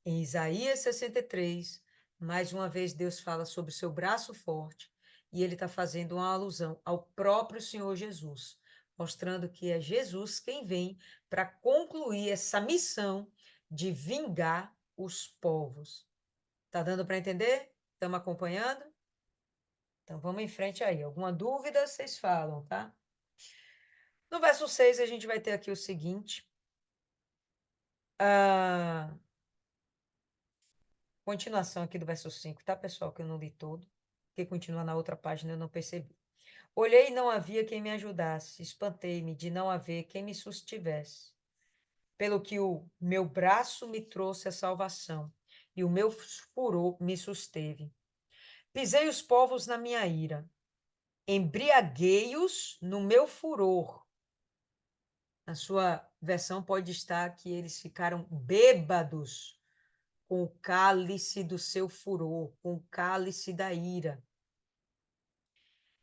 [SPEAKER 1] em Isaías 63, mais uma vez Deus fala sobre o seu braço forte e ele está fazendo uma alusão ao próprio Senhor Jesus, mostrando que é Jesus quem vem para concluir essa missão de vingar os povos. Tá dando para entender? Estamos acompanhando? Então vamos em frente aí. Alguma dúvida, vocês falam, tá? No verso 6, a gente vai ter aqui o seguinte. Continuação aqui do verso 5, tá, pessoal? Que eu não li todo, porque continua na outra página, eu não percebi. Olhei e não havia quem me ajudasse, espantei-me de não haver quem me sustivesse. Pelo que o meu braço me trouxe a salvação, e o meu furor me susteve. Pisei os povos na minha ira, embriaguei-os no meu furor. Na sua versão pode estar que eles ficaram bêbados com o cálice do seu furor, com o cálice da ira.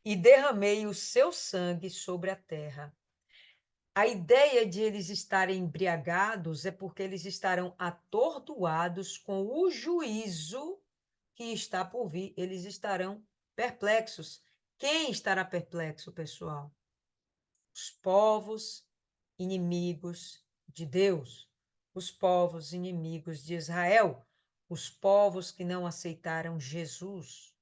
[SPEAKER 1] E derramei o seu sangue sobre a terra. A ideia de eles estarem embriagados é porque eles estarão atordoados com o juízo que está por vir. Eles estarão perplexos. Quem estará perplexo, pessoal? Os povos inimigos de Deus, os povos inimigos de Israel, os povos que não aceitaram Jesus.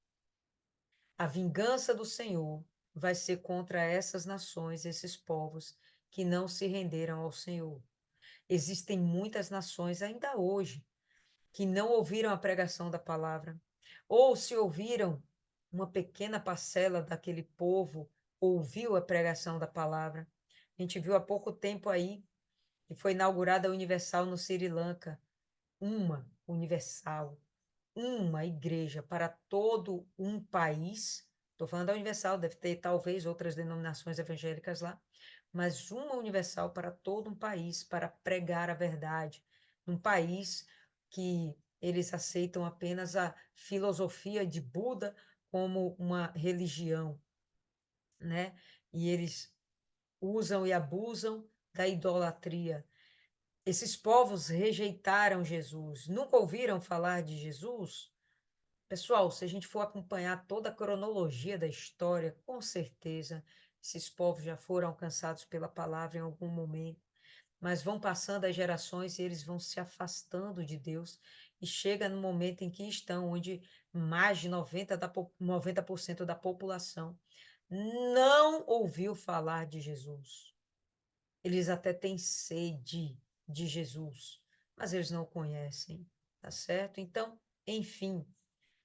[SPEAKER 1] A vingança do Senhor vai ser contra essas nações, esses povos que não se renderam ao Senhor. Existem muitas nações ainda hoje que não ouviram a pregação da palavra, ou se ouviram, uma pequena parcela daquele povo ouviu a pregação da palavra. A gente viu há pouco tempo aí que foi inaugurada a Universal no Sri Lanka, uma Universal, uma igreja para todo um país. Estou falando da Universal, deve ter talvez outras denominações evangélicas lá, mas uma Universal para todo um país, para pregar a verdade. Um país que eles aceitam apenas a filosofia de Buda como uma religião, né? E eles usam e abusam da idolatria. Esses povos rejeitaram Jesus, nunca ouviram falar de Jesus? Pessoal, se a gente for acompanhar toda a cronologia da história, com certeza esses povos já foram alcançados pela palavra em algum momento, mas vão passando as gerações e eles vão se afastando de Deus e chega no momento em que estão, onde mais de 90% da população não ouviu falar de Jesus. Eles até têm sede de Jesus, mas eles não o conhecem. tá certo? Então, enfim,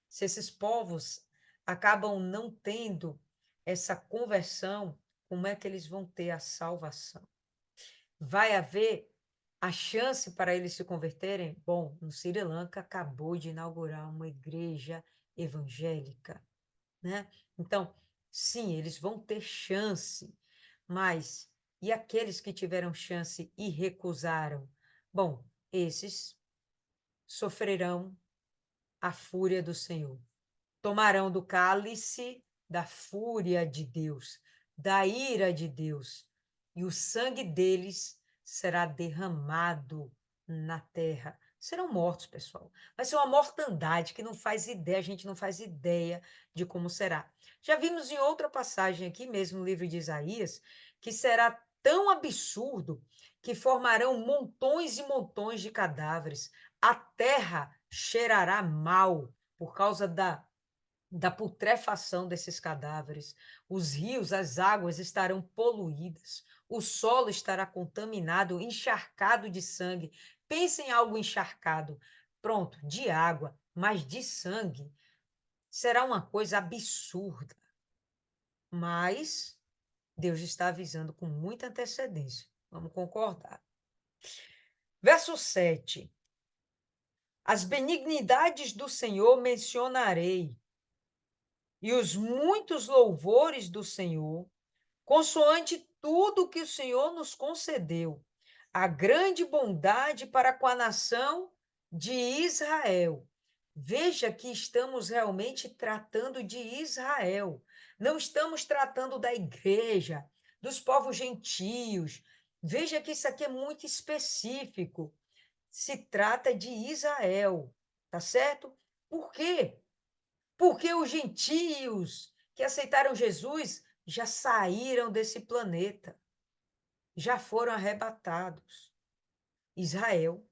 [SPEAKER 1] se esses povos acabam não tendo essa conversão, como é que eles vão ter a salvação? Vai haver a chance para eles se converterem? Bom, no Sri Lanka acabou de inaugurar uma igreja evangélica, né? Então, sim, eles vão ter chance, mas e aqueles que tiveram chance e recusaram? Bom, esses sofrerão a fúria do Senhor. Tomarão do cálice da fúria de Deus, da ira de Deus, e o sangue deles será derramado na terra. Serão mortos, pessoal. Vai ser uma mortandade que não faz ideia, a gente não faz ideia de como será. Já vimos em outra passagem aqui, mesmo no livro de Isaías, que será tão absurdo que formarão montões e montões de cadáveres. A terra cheirará mal por causa da putrefação desses cadáveres. Os rios, as águas estarão poluídas. O solo estará contaminado, encharcado de sangue. Pense em algo encharcado. Pronto, de água, mas de sangue. Será uma coisa absurda. Mas Deus está avisando com muita antecedência. Vamos concordar. Verso 7. As benignidades do Senhor mencionarei, e os muitos louvores do Senhor, consoante tudo que o Senhor nos concedeu, a grande bondade para com a nação de Israel. Veja que estamos realmente tratando de Israel. Não estamos tratando da igreja, dos povos gentios. Veja que isso aqui é muito específico. Se trata de Israel, tá certo? Por quê? Porque os gentios que aceitaram Jesus já saíram desse planeta, já foram arrebatados. Israel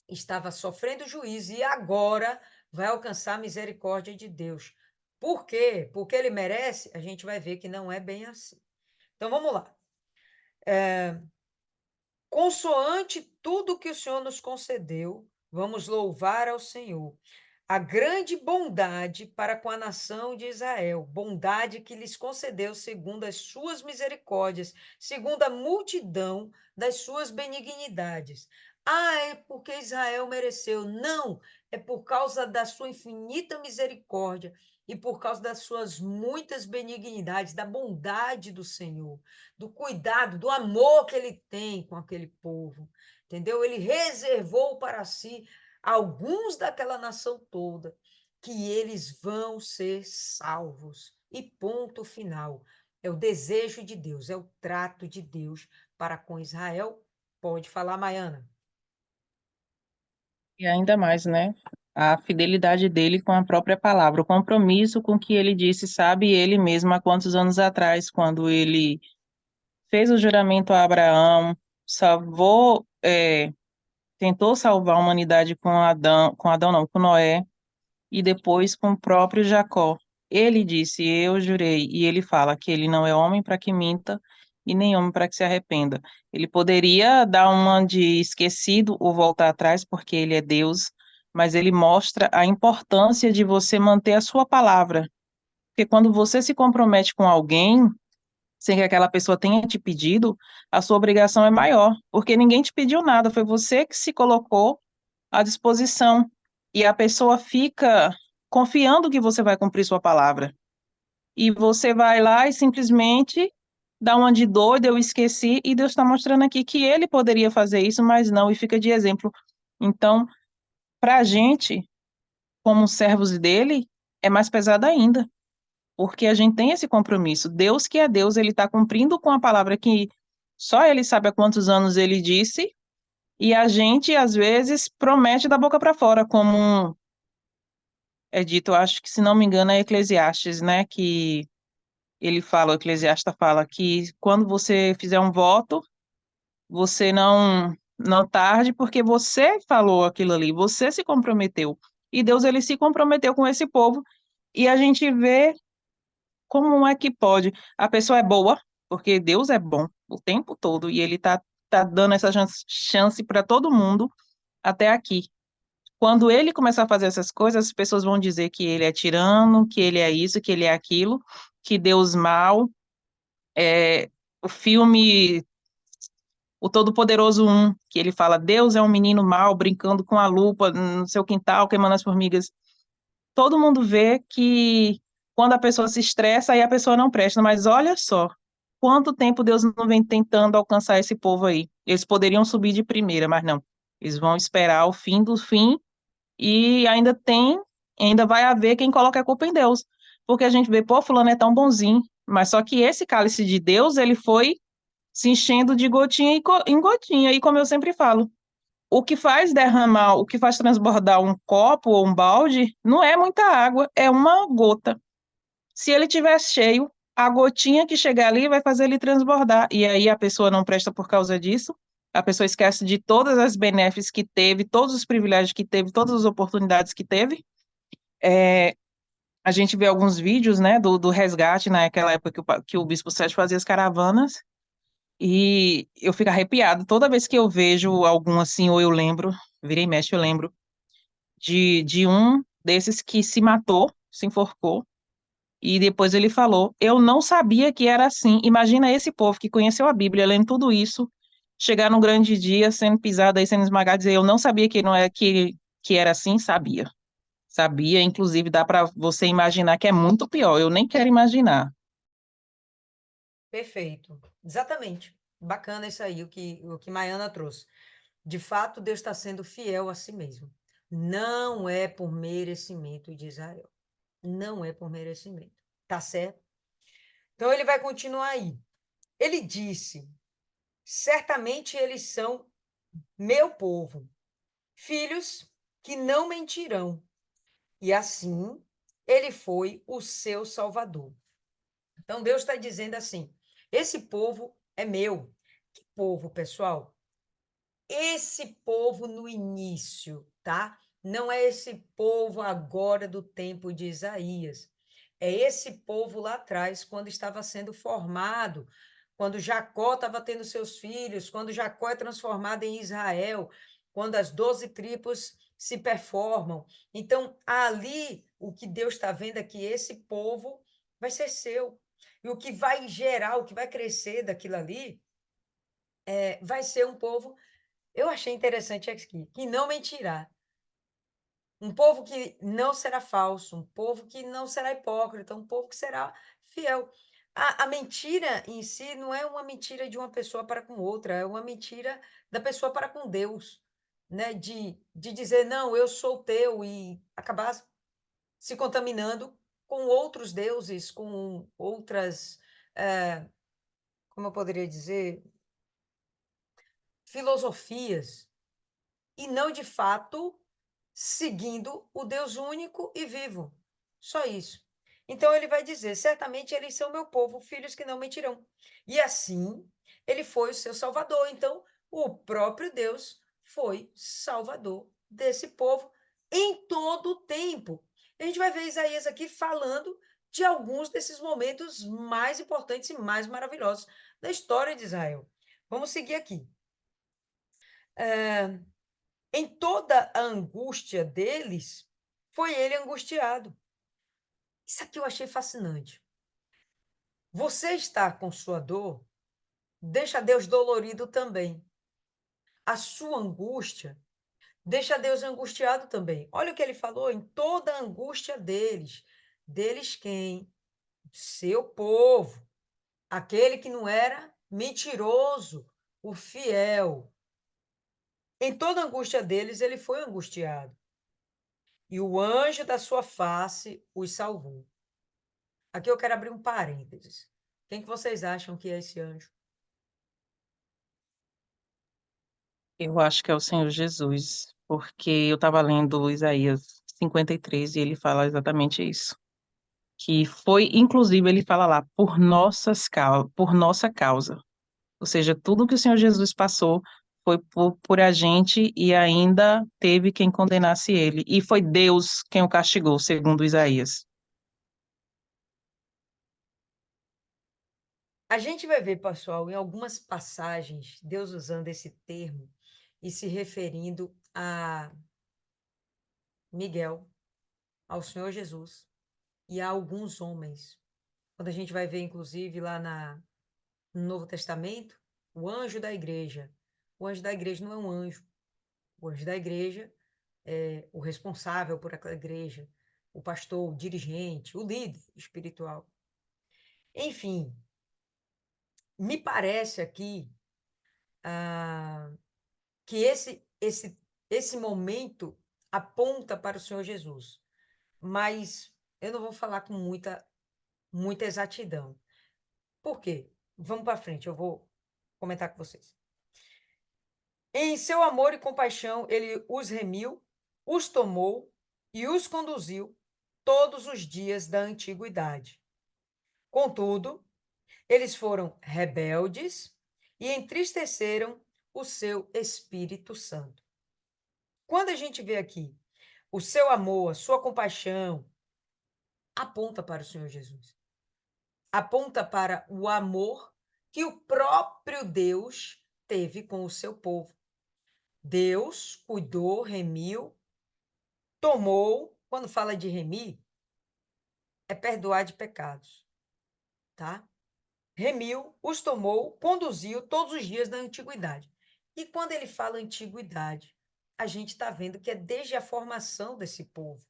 [SPEAKER 1] estava sofrendo juízo e agora vai alcançar a misericórdia de Deus. Por quê? Porque ele merece? A gente vai ver que não é bem assim. Então vamos lá. Consoante tudo que o Senhor nos concedeu, vamos louvar ao Senhor. A grande bondade para com a nação de Israel, bondade que lhes concedeu segundo as suas misericórdias, segundo a multidão das suas benignidades. Ah, é porque Israel mereceu. Não, é por causa da sua infinita misericórdia e por causa das suas muitas benignidades, da bondade do Senhor, do cuidado, do amor que ele tem com aquele povo. Entendeu? Ele reservou para si alguns daquela nação toda, que eles vão ser salvos. E ponto final. É o desejo de Deus, é o trato de Deus para com Israel. Pode falar, Maiana.
[SPEAKER 2] E ainda mais, né? A fidelidade dele com a própria palavra, o compromisso com que ele disse, sabe ele mesmo há quantos anos atrás, quando ele fez o juramento a Abraão, salvou, tentou salvar a humanidade com Adão não, com Noé, e depois com o próprio Jacó. Ele disse, eu jurei, e ele fala que ele não é homem para que minta, e nem homem para que se arrependa. Ele poderia dar uma de esquecido ou voltar atrás, porque ele é Deus, mas ele mostra a importância de você manter a sua palavra. Porque quando você se compromete com alguém, sem que aquela pessoa tenha te pedido, a sua obrigação é maior, porque ninguém te pediu nada, foi você que se colocou à disposição. E a pessoa fica confiando que você vai cumprir sua palavra. E você vai lá e simplesmente dá uma de doido, eu esqueci, e Deus está mostrando aqui que ele poderia fazer isso, mas não, e fica de exemplo. Então, para a gente, como servos dele, é mais pesado ainda, porque a gente tem esse compromisso. Deus que é Deus, ele está cumprindo com a palavra que só ele sabe há quantos anos ele disse, e a gente, às vezes, promete da boca para fora, como é dito, eu acho que, se não me engano, é Eclesiastes, né, que ele fala, o Eclesiasta fala que quando você fizer um voto, você não tarde, porque você falou aquilo ali, você se comprometeu. E Deus, ele se comprometeu com esse povo, e a gente vê como é que pode. A pessoa é boa, porque Deus é bom o tempo todo, e ele tá dando essa chance para todo mundo até aqui. Quando ele começar a fazer essas coisas, as pessoas vão dizer que ele é tirano, que ele é isso, que ele é aquilo, que Deus mal. O filme O Todo-Poderoso 1, que ele fala, Deus é um menino mau brincando com a lupa no seu quintal, queimando as formigas. Todo mundo vê que quando a pessoa se estressa, aí a pessoa não presta, mas olha só, quanto tempo Deus não vem tentando alcançar esse povo aí. Eles poderiam subir de primeira, mas não. Eles vão esperar o fim do fim e ainda vai haver quem coloque a culpa em Deus. Porque a gente vê, pô, fulano é tão bonzinho, mas só que esse cálice de Deus, ele foi se enchendo de gotinha em gotinha, e como eu sempre falo, o que faz derramar, o que faz transbordar um copo ou um balde, não é muita água, é uma gota. Se ele tiver cheio, a gotinha que chegar ali vai fazer ele transbordar. E aí a pessoa não presta por causa disso, a pessoa esquece de todas as benefícios que teve, todos os privilégios que teve, todas as oportunidades que teve. É, a gente vê alguns vídeos, né, do resgate, naquela época que o Bispo Sérgio fazia as caravanas, e eu fico arrepiado toda vez que eu vejo algum assim, ou eu lembro, virei e mexe, eu lembro, de um desses que se matou, se enforcou, e depois ele falou: Eu não sabia que era assim. Imagina esse povo que conheceu a Bíblia, lendo tudo isso, chegar num grande dia, sendo pisado aí, sendo esmagado, dizer: Eu não sabia que não é que era assim, sabia. Sabia, inclusive dá para você imaginar que é muito pior. Eu nem quero imaginar.
[SPEAKER 1] Perfeito. Exatamente. Bacana isso aí, o que Maiana trouxe. De fato, Deus está sendo fiel a si mesmo. Não é por merecimento de Israel. Não é por merecimento. Tá certo? Então ele vai continuar aí. Ele disse: certamente eles são meu povo, filhos que não mentirão. E assim ele foi o seu salvador. Então Deus está dizendo assim: esse povo é meu. Que povo, pessoal? Esse povo no início, tá? Não é esse povo agora do tempo de Isaías. É esse povo lá atrás, quando estava sendo formado, quando Jacó estava tendo seus filhos, quando Jacó é transformado em Israel, quando as 12 tribos se performam. Então, ali, o que Deus está vendo é que esse povo vai ser seu. E o que vai gerar, o que vai crescer daquilo ali, vai ser um povo. Eu achei interessante aqui, que não mentirá. Um povo que não será falso, um povo que não será hipócrita, um povo que será fiel. A mentira em si não é uma mentira de uma pessoa para com outra, é uma mentira da pessoa para com Deus, né? De dizer, não, eu sou teu e acabar se contaminando com outros deuses, com outras, como eu poderia dizer, filosofias, e não de fato seguindo o Deus único e vivo. Só isso. Então ele vai dizer: certamente eles são meu povo, filhos que não mentirão. E assim ele foi o seu salvador. Então o próprio Deus foi salvador desse povo em todo o tempo. A gente vai ver Isaías aqui falando de alguns desses momentos mais importantes e mais maravilhosos da história de Israel. Vamos seguir aqui. Em toda a angústia deles, foi ele angustiado. Isso aqui eu achei fascinante. Você está com sua dor, deixa Deus dolorido também. A sua angústia, deixa Deus angustiado também. Olha o que ele falou, em toda a angústia deles. Deles quem? Seu povo. Aquele que não era mentiroso, o fiel. Em toda a angústia deles, ele foi angustiado. E o anjo da sua face os salvou. Aqui eu quero abrir um parênteses. Quem que vocês acham que é esse anjo?
[SPEAKER 2] Eu acho que é o Senhor Jesus, porque eu estava lendo Isaías 53 e ele fala exatamente isso. Que foi, inclusive, ele fala lá, por nossa causa. Ou seja, tudo que o Senhor Jesus passou foi por a gente e ainda teve quem condenasse ele. E foi Deus quem o castigou, segundo Isaías.
[SPEAKER 1] A gente vai ver, pessoal, em algumas passagens, Deus usando esse termo e se referindo a Miguel, ao Senhor Jesus e a alguns homens. Quando a gente vai ver, inclusive, lá no Novo Testamento, o anjo da igreja. O anjo da igreja não é um anjo. O anjo da igreja é o responsável por aquela igreja, o pastor, o dirigente, o líder espiritual. Enfim, me parece aqui que esse momento aponta para o Senhor Jesus, mas eu não vou falar com muita exatidão. Por quê? Vamos para frente, eu vou comentar com vocês. Em seu amor e compaixão, ele os remiu, os tomou e os conduziu todos os dias da antiguidade. Contudo, eles foram rebeldes e entristeceram o seu Espírito Santo. Quando a gente vê aqui o seu amor, a sua compaixão, aponta para o Senhor Jesus. Aponta para o amor que o próprio Deus teve com o seu povo. Deus cuidou, remiu, tomou. Quando fala de remir, é perdoar de pecados, tá? Remiu, os tomou, conduziu todos os dias da antiguidade. E quando ele fala antiguidade, a gente está vendo que é desde a formação desse povo,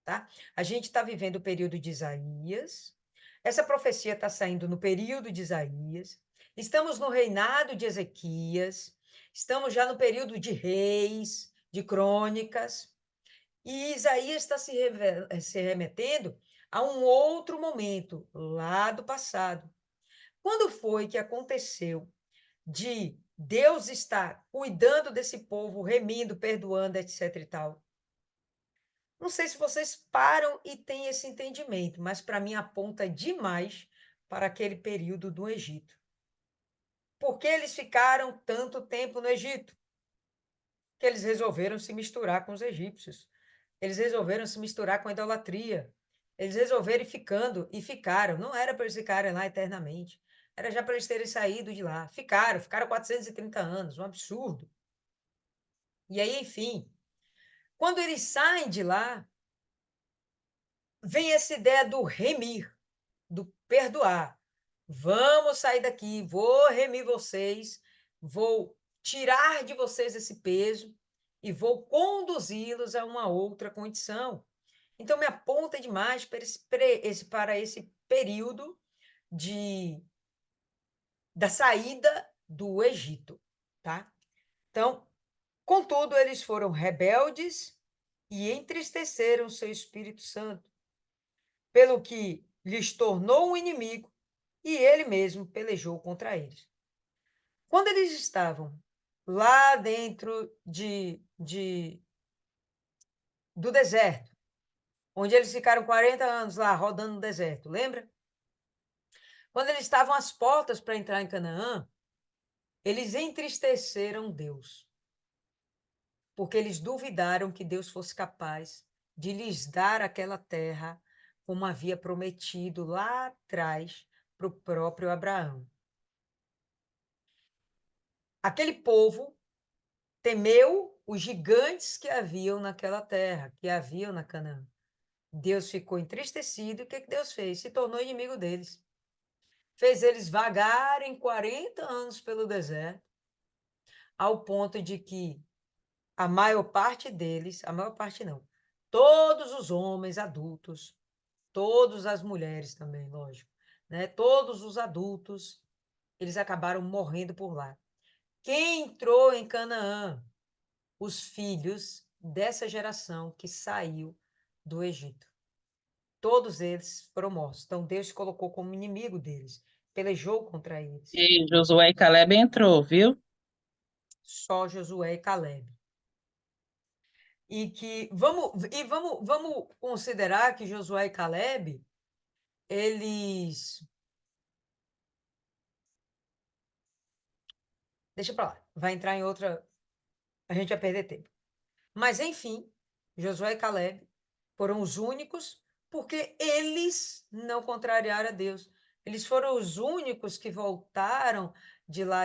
[SPEAKER 1] tá? A gente está vivendo o período de Isaías, essa profecia está saindo no período de Isaías, estamos no reinado de Ezequias, estamos já no período de reis, de crônicas, e Isaías está se remetendo a um outro momento, lá do passado. Quando foi que aconteceu de Deus estar cuidando desse povo, remindo, perdoando, etc e tal? Não sei se vocês param e têm esse entendimento, mas para mim aponta demais para aquele período do Egito. Por que eles ficaram tanto tempo no Egito? Que eles resolveram se misturar com os egípcios. Eles resolveram se misturar com a idolatria. Eles resolveram ir ficando e ficaram. Não era para eles ficarem lá eternamente. Era já para eles terem saído de lá. Ficaram 430 anos, um absurdo. E aí, enfim, quando eles saem de lá, vem essa ideia do remir, do perdoar. Vamos sair daqui, vou remir vocês, vou tirar de vocês esse peso e vou conduzi-los a uma outra condição. Então, me aponta demais para esse período da saída do Egito, tá? Então, contudo, eles foram rebeldes e entristeceram seu Espírito Santo, pelo que lhes tornou um inimigo e ele mesmo pelejou contra eles. Quando eles estavam lá dentro do deserto, onde eles ficaram 40 anos lá rodando no deserto, lembra? Quando eles estavam às portas para entrar em Canaã, eles entristeceram Deus, porque eles duvidaram que Deus fosse capaz de lhes dar aquela terra como havia prometido lá atrás para o próprio Abraão. Aquele povo temeu os gigantes que haviam naquela terra, que haviam na Canaã. Deus ficou entristecido e o que Deus fez? Se tornou inimigo deles. Fez eles vagarem 40 anos pelo deserto, ao ponto de que a maior parte deles, a maior parte não, todos os homens adultos, todas as mulheres também, lógico, né? Todos os adultos, eles acabaram morrendo por lá. Quem entrou em Canaã? Os filhos dessa geração que saiu do Egito. Todos eles foram mortos. Então Deus se colocou como inimigo deles, pelejou contra eles.
[SPEAKER 2] E Josué e Caleb entrou, viu?
[SPEAKER 1] Só Josué e Caleb. E vamos considerar que Josué e Caleb, eles. Deixa para lá, vai entrar em outra. A gente vai perder tempo. Mas, enfim, Josué e Caleb foram os únicos, porque eles não contrariaram a Deus. Eles foram os únicos que voltaram de lá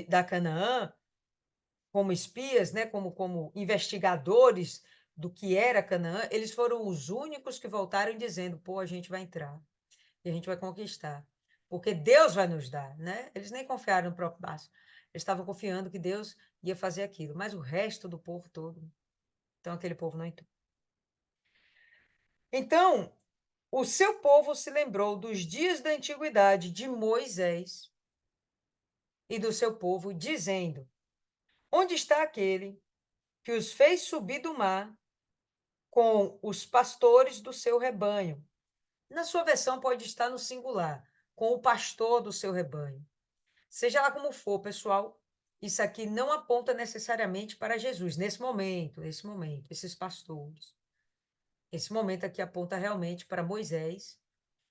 [SPEAKER 1] da Canaã como espias, né, como investigadores do que era Canaã, eles foram os únicos que voltaram dizendo: pô, a gente vai entrar e a gente vai conquistar, porque Deus vai nos dar, né? Eles nem confiaram no próprio braço, eles estavam confiando que Deus ia fazer aquilo, mas o resto do povo todo, então aquele povo não entrou. Então, o seu povo se lembrou dos dias da antiguidade de Moisés e do seu povo, dizendo: onde está aquele que os fez subir do mar com os pastores do seu rebanho? Na sua versão pode estar no singular, com o pastor do seu rebanho. Seja lá como for, pessoal, isso aqui não aponta necessariamente para Jesus, nesse momento, esses pastores. Esse momento aqui aponta realmente para Moisés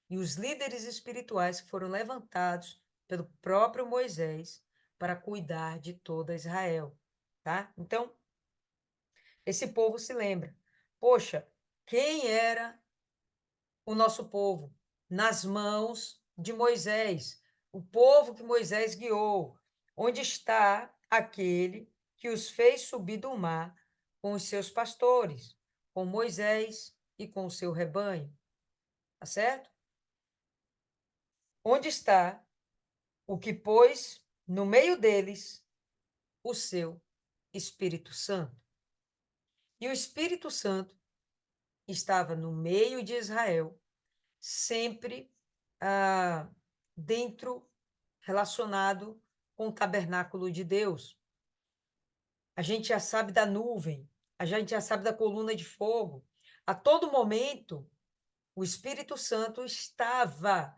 [SPEAKER 1] e os líderes espirituais que foram levantados pelo próprio Moisés para cuidar de toda Israel, tá? Então, esse povo se lembra. Poxa, quem era o nosso povo? Nas mãos de Moisés, o povo que Moisés guiou. Onde está aquele que os fez subir do mar com os seus pastores, com Moisés e com o seu rebanho? Tá certo? Onde está o que pôs no meio deles o seu Espírito Santo? E o Espírito Santo estava no meio de Israel, sempre dentro, relacionado com o tabernáculo de Deus. A gente já sabe da nuvem, a gente já sabe da coluna de fogo. A todo momento, o Espírito Santo estava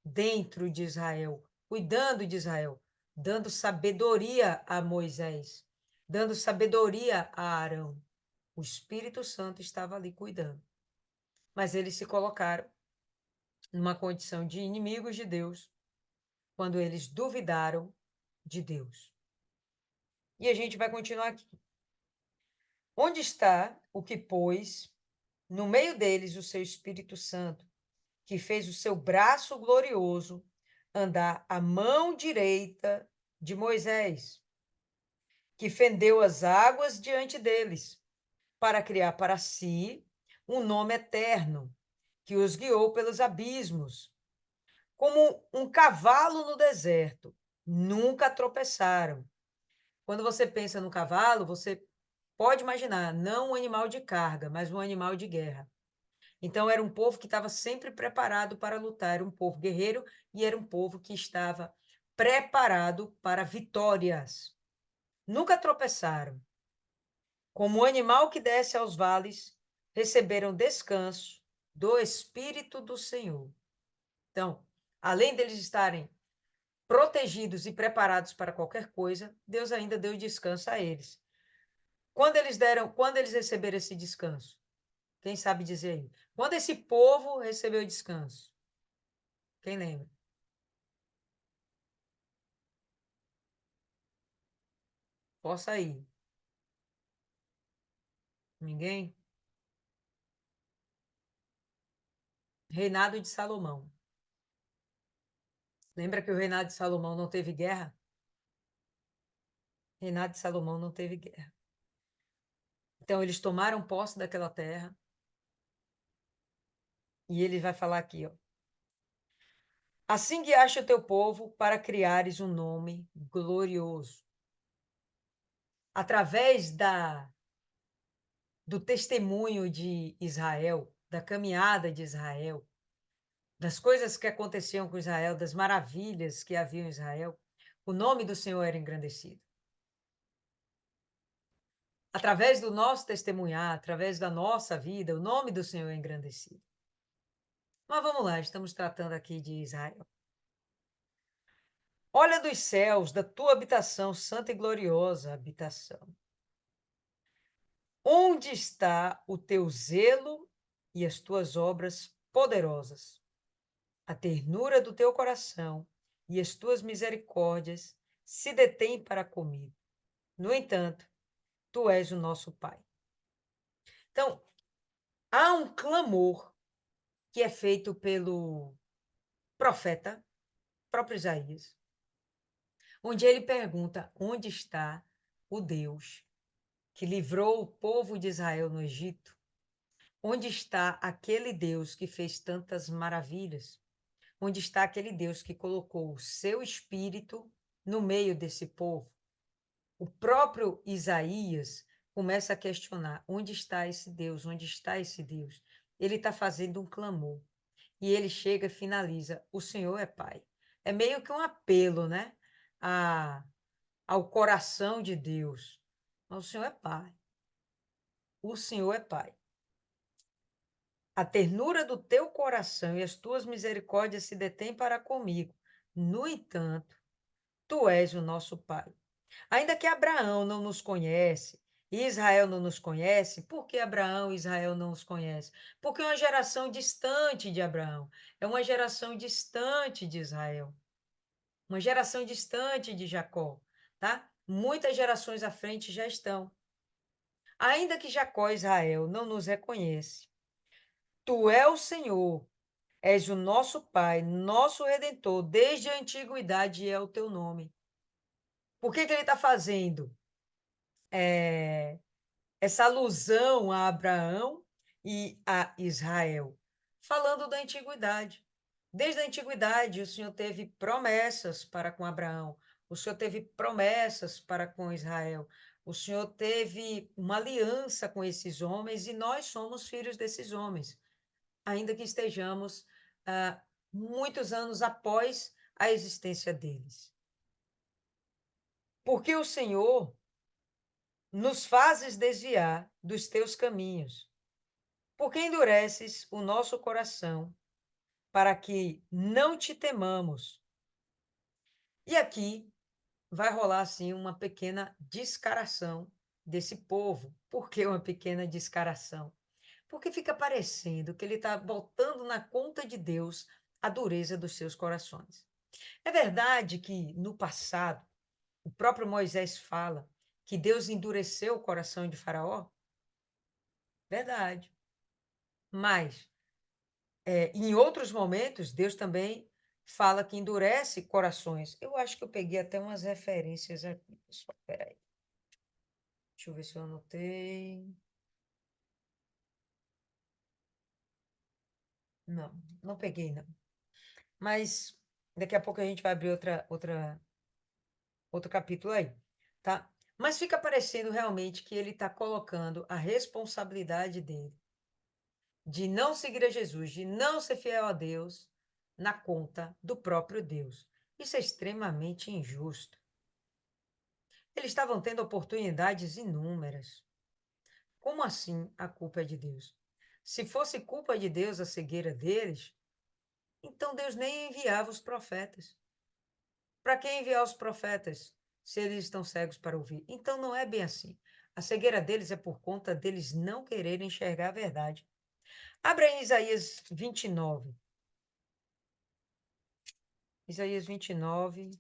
[SPEAKER 1] dentro de Israel, cuidando de Israel, dando sabedoria a Moisés, dando sabedoria a Arão. O Espírito Santo estava ali cuidando. Mas eles se colocaram numa condição de inimigos de Deus quando eles duvidaram de Deus. E a gente vai continuar aqui. Onde está o que pôs no meio deles o seu Espírito Santo, que fez o seu braço glorioso andar à mão direita de Moisés, que fendeu as águas diante deles, para criar para si um nome eterno, que os guiou pelos abismos, como um cavalo no deserto. Nunca tropeçaram. Quando você pensa no cavalo, você pode imaginar, não um animal de carga, mas um animal de guerra. Então, era um povo que estava sempre preparado para lutar, era um povo guerreiro e era um povo que estava preparado para vitórias. Nunca tropeçaram. Como o animal que desce aos vales, receberam descanso do Espírito do Senhor. Então, além deles estarem protegidos e preparados para qualquer coisa, Deus ainda deu descanso a eles. Quando eles receberam esse descanso? Quem sabe dizer aí? Quando esse povo recebeu descanso? Quem lembra? Possa ir. Ninguém? Reinado de Salomão. Lembra que o reinado de Salomão não teve guerra? Reinado de Salomão não teve guerra. Então, eles tomaram posse daquela terra. E ele vai falar aqui, ó. Assim guiaste o teu povo para criares um nome glorioso. Através do testemunho de Israel, da caminhada de Israel, das coisas que aconteciam com Israel, das maravilhas que haviam em Israel, o nome do Senhor era engrandecido. Através do nosso testemunhar, através da nossa vida, o nome do Senhor é engrandecido. Mas vamos lá, estamos tratando aqui de Israel. Olha dos céus, da tua habitação, santa e gloriosa habitação. Onde está o teu zelo e as tuas obras poderosas? A ternura do teu coração e as tuas misericórdias se detêm para comigo. No entanto, tu és o nosso Pai. Então, há um clamor que é feito pelo profeta, próprio Isaías, onde ele pergunta: onde está o Deus que livrou o povo de Israel no Egito? Onde está aquele Deus que fez tantas maravilhas? Onde está aquele Deus que colocou o seu espírito no meio desse povo? O próprio Isaías começa a questionar: onde está esse Deus? Onde está esse Deus? Ele está fazendo um clamor. E ele chega e finaliza: o Senhor é Pai. É meio que um apelo, né? Ao coração de Deus. Mas o Senhor é Pai. O Senhor é Pai. A ternura do teu coração e as tuas misericórdias se detêm para comigo. No entanto, tu és o nosso Pai. Ainda que Abraão não nos conhece, e Israel não nos conhece, por que Abraão e Israel não nos conhecem? Porque é uma geração distante de Abraão, é uma geração distante de Israel, uma geração distante de Jacó, tá? Muitas gerações à frente já estão. Ainda que Jacó e Israel não nos reconhece, tu é o Senhor, és o nosso Pai, nosso Redentor, desde a antiguidade é o teu nome. Por que ele está fazendo essa alusão a Abraão e a Israel? Falando da antiguidade. Desde a antiguidade, o Senhor teve promessas para com Abraão, o Senhor teve promessas para com Israel, o Senhor teve uma aliança com esses homens e nós somos filhos desses homens, ainda que estejamos muitos anos após a existência deles. Porque o Senhor nos fazes desviar dos teus caminhos, porque endureces o nosso coração para que não te temamos. E aqui vai rolar assim uma pequena descaração desse povo. Por que uma pequena descaração? Porque fica parecendo que ele está botando na conta de Deus a dureza dos seus corações. É verdade que no passado, o próprio Moisés fala que Deus endureceu o coração de Faraó? Verdade. Mas, em outros momentos, Deus também fala que endurece corações. Eu acho que eu peguei até umas referências aqui, pessoal. Peraí. Deixa eu ver se eu anotei. Não, não peguei, não. Mas daqui a pouco a gente vai abrir outro capítulo aí, tá? Mas fica parecendo realmente que ele está colocando a responsabilidade dele de não seguir a Jesus, de não ser fiel a Deus, na conta do próprio Deus. Isso é extremamente injusto. Eles estavam tendo oportunidades inúmeras. Como assim a culpa é de Deus? Se fosse culpa de Deus a cegueira deles, então Deus nem enviava os profetas. Para que enviar os profetas se eles estão cegos para ouvir? Então não é bem assim. A cegueira deles é por conta deles não quererem enxergar a verdade. Abra em Isaías 29. Isaías 29.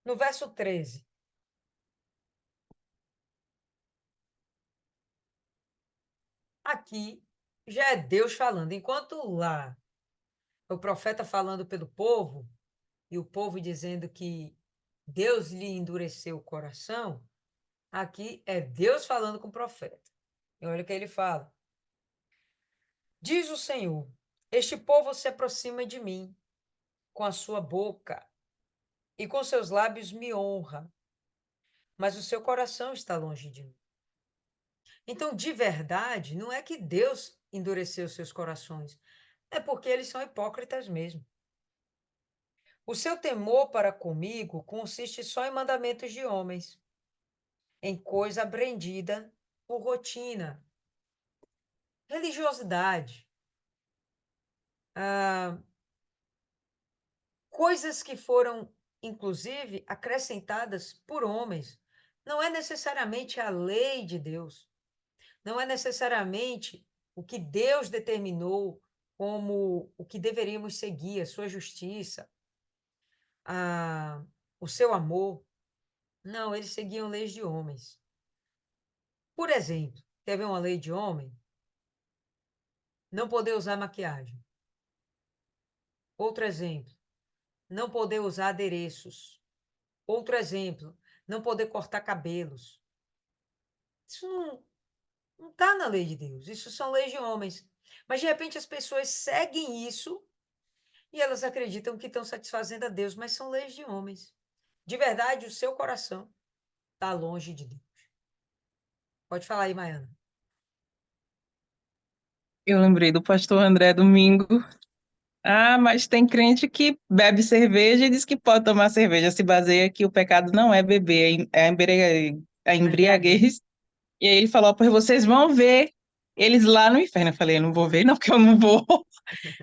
[SPEAKER 1] No verso 13. Aqui já é Deus falando. Enquanto lá o profeta falando pelo povo, e o povo dizendo que Deus lhe endureceu o coração, aqui é Deus falando com o profeta. E olha o que ele fala. Diz o Senhor: este povo se aproxima de mim com a sua boca e com seus lábios me honra, mas o seu coração está longe de mim. Então, de verdade, não é que Deus endureceu seus corações, é porque eles são hipócritas mesmo. O seu temor para comigo consiste só em mandamentos de homens, em coisa aprendida por rotina. Religiosidade, coisas que foram, inclusive, acrescentadas por homens. Não é necessariamente a lei de Deus, não é necessariamente o que Deus determinou como o que deveríamos seguir, a sua justiça, o seu amor. Não, eles seguiam leis de homens. Por exemplo, quer ver uma lei de homem? Não poder usar maquiagem. Outro exemplo, não poder usar adereços. Outro exemplo, não poder cortar cabelos. Isso não está na lei de Deus, isso são leis de homens. Mas de repente as pessoas seguem isso e elas acreditam que estão satisfazendo a Deus, mas são leis de homens. De verdade, o seu coração está longe de Deus. Pode falar aí, Maiana.
[SPEAKER 2] Eu lembrei do pastor André Domingo. Ah, mas tem crente que bebe cerveja e diz que pode tomar cerveja. Se baseia que o pecado não é beber, é a
[SPEAKER 1] A embriaguez.
[SPEAKER 2] embriaguez. E aí ele falou, pois vocês vão ver eles lá no inferno. Eu falei, eu não vou ver, não, porque eu não vou.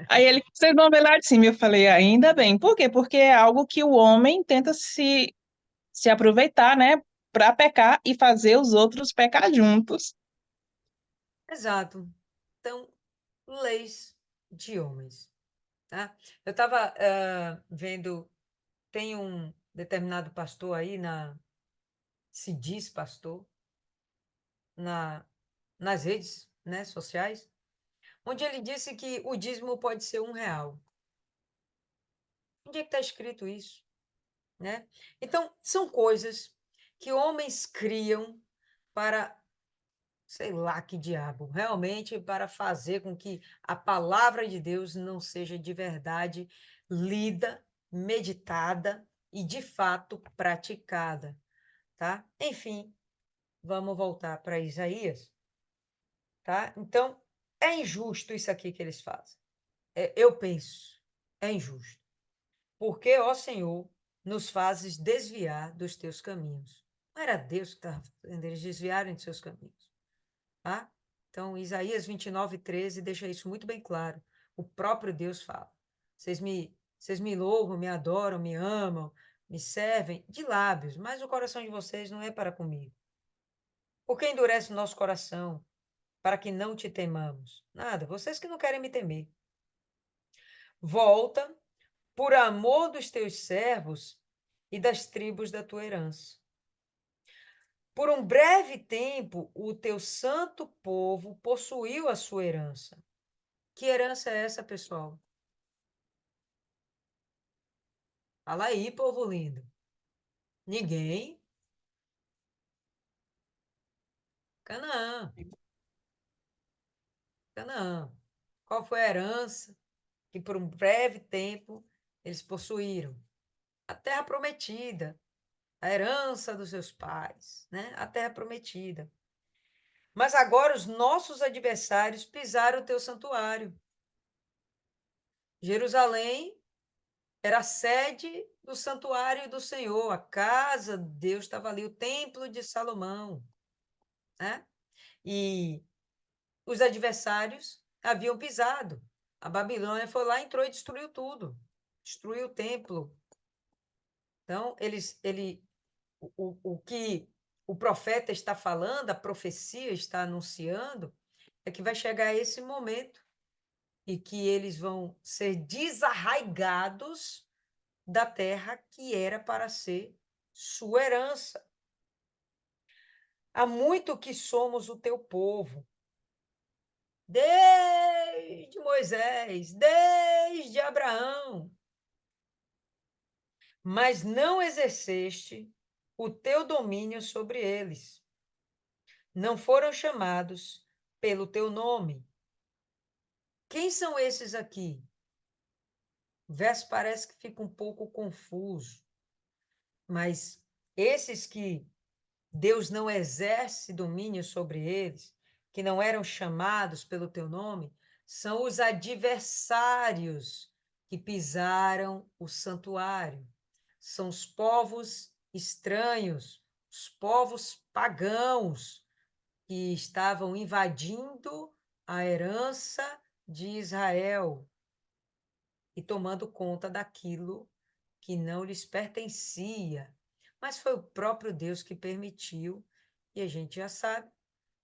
[SPEAKER 2] Aí ele, vocês vão ver lá de cima. Eu falei, ainda bem. Por quê? Porque é algo que o homem tenta se aproveitar, né, para pecar e fazer os outros pecar juntos.
[SPEAKER 1] Exato. Então, leis de homens. Tá? Eu estava vendo, tem um determinado pastor aí, se diz pastor, nas redes, né, sociais, onde ele disse que o dízimo pode ser R$ 1. Onde é que está escrito isso? Né? Então, são coisas que homens criam para, sei lá que diabo, realmente para fazer com que a palavra de Deus não seja de verdade lida, meditada e de fato praticada, tá? Enfim, vamos voltar para Isaías, tá? Então, é injusto isso aqui que eles fazem. Eu penso, é injusto. Porque, ó Senhor, nos fazes desviar dos teus caminhos. Não era Deus que estava fazendo eles desviarem de seus caminhos. Tá? Então, Isaías 29:13 deixa isso muito bem claro. O próprio Deus fala. Vocês me louvam, me adoram, me amam, me servem de lábios, mas o coração de vocês não é para comigo. Por que endurece o nosso coração para que não te temamos? Nada, vocês que não querem me temer. Volta por amor dos teus servos e das tribos da tua herança. Por um breve tempo, o teu santo povo possuiu a sua herança. Que herança é essa, pessoal? Fala aí, povo lindo. Ninguém? Canaã. Canaã. Qual foi a herança que por um breve tempo eles possuíram? A terra prometida, a herança dos seus pais, né? A terra prometida. Mas agora os nossos adversários pisaram o teu santuário. Jerusalém era a sede do santuário do Senhor, a casa de Deus estava ali, o templo de Salomão, né? E os adversários haviam pisado. A Babilônia foi lá, entrou e destruiu tudo. Destruiu o templo. Então, o que o profeta está falando, a profecia está anunciando, é que vai chegar esse momento e que eles vão ser desarraigados da terra que era para ser sua herança. Há muito que somos o teu povo, desde Moisés, desde Abraão, mas não exerceste o teu domínio sobre eles. Não foram chamados pelo teu nome. Quem são esses aqui? O verso parece que fica um pouco confuso, mas esses que Deus não exerce domínio sobre eles, que não eram chamados pelo teu nome, são os adversários que pisaram o santuário. São os povos estranhos, os povos pagãos que estavam invadindo a herança de Israel e tomando conta daquilo que não lhes pertencia. Mas foi o próprio Deus que permitiu, e a gente já sabe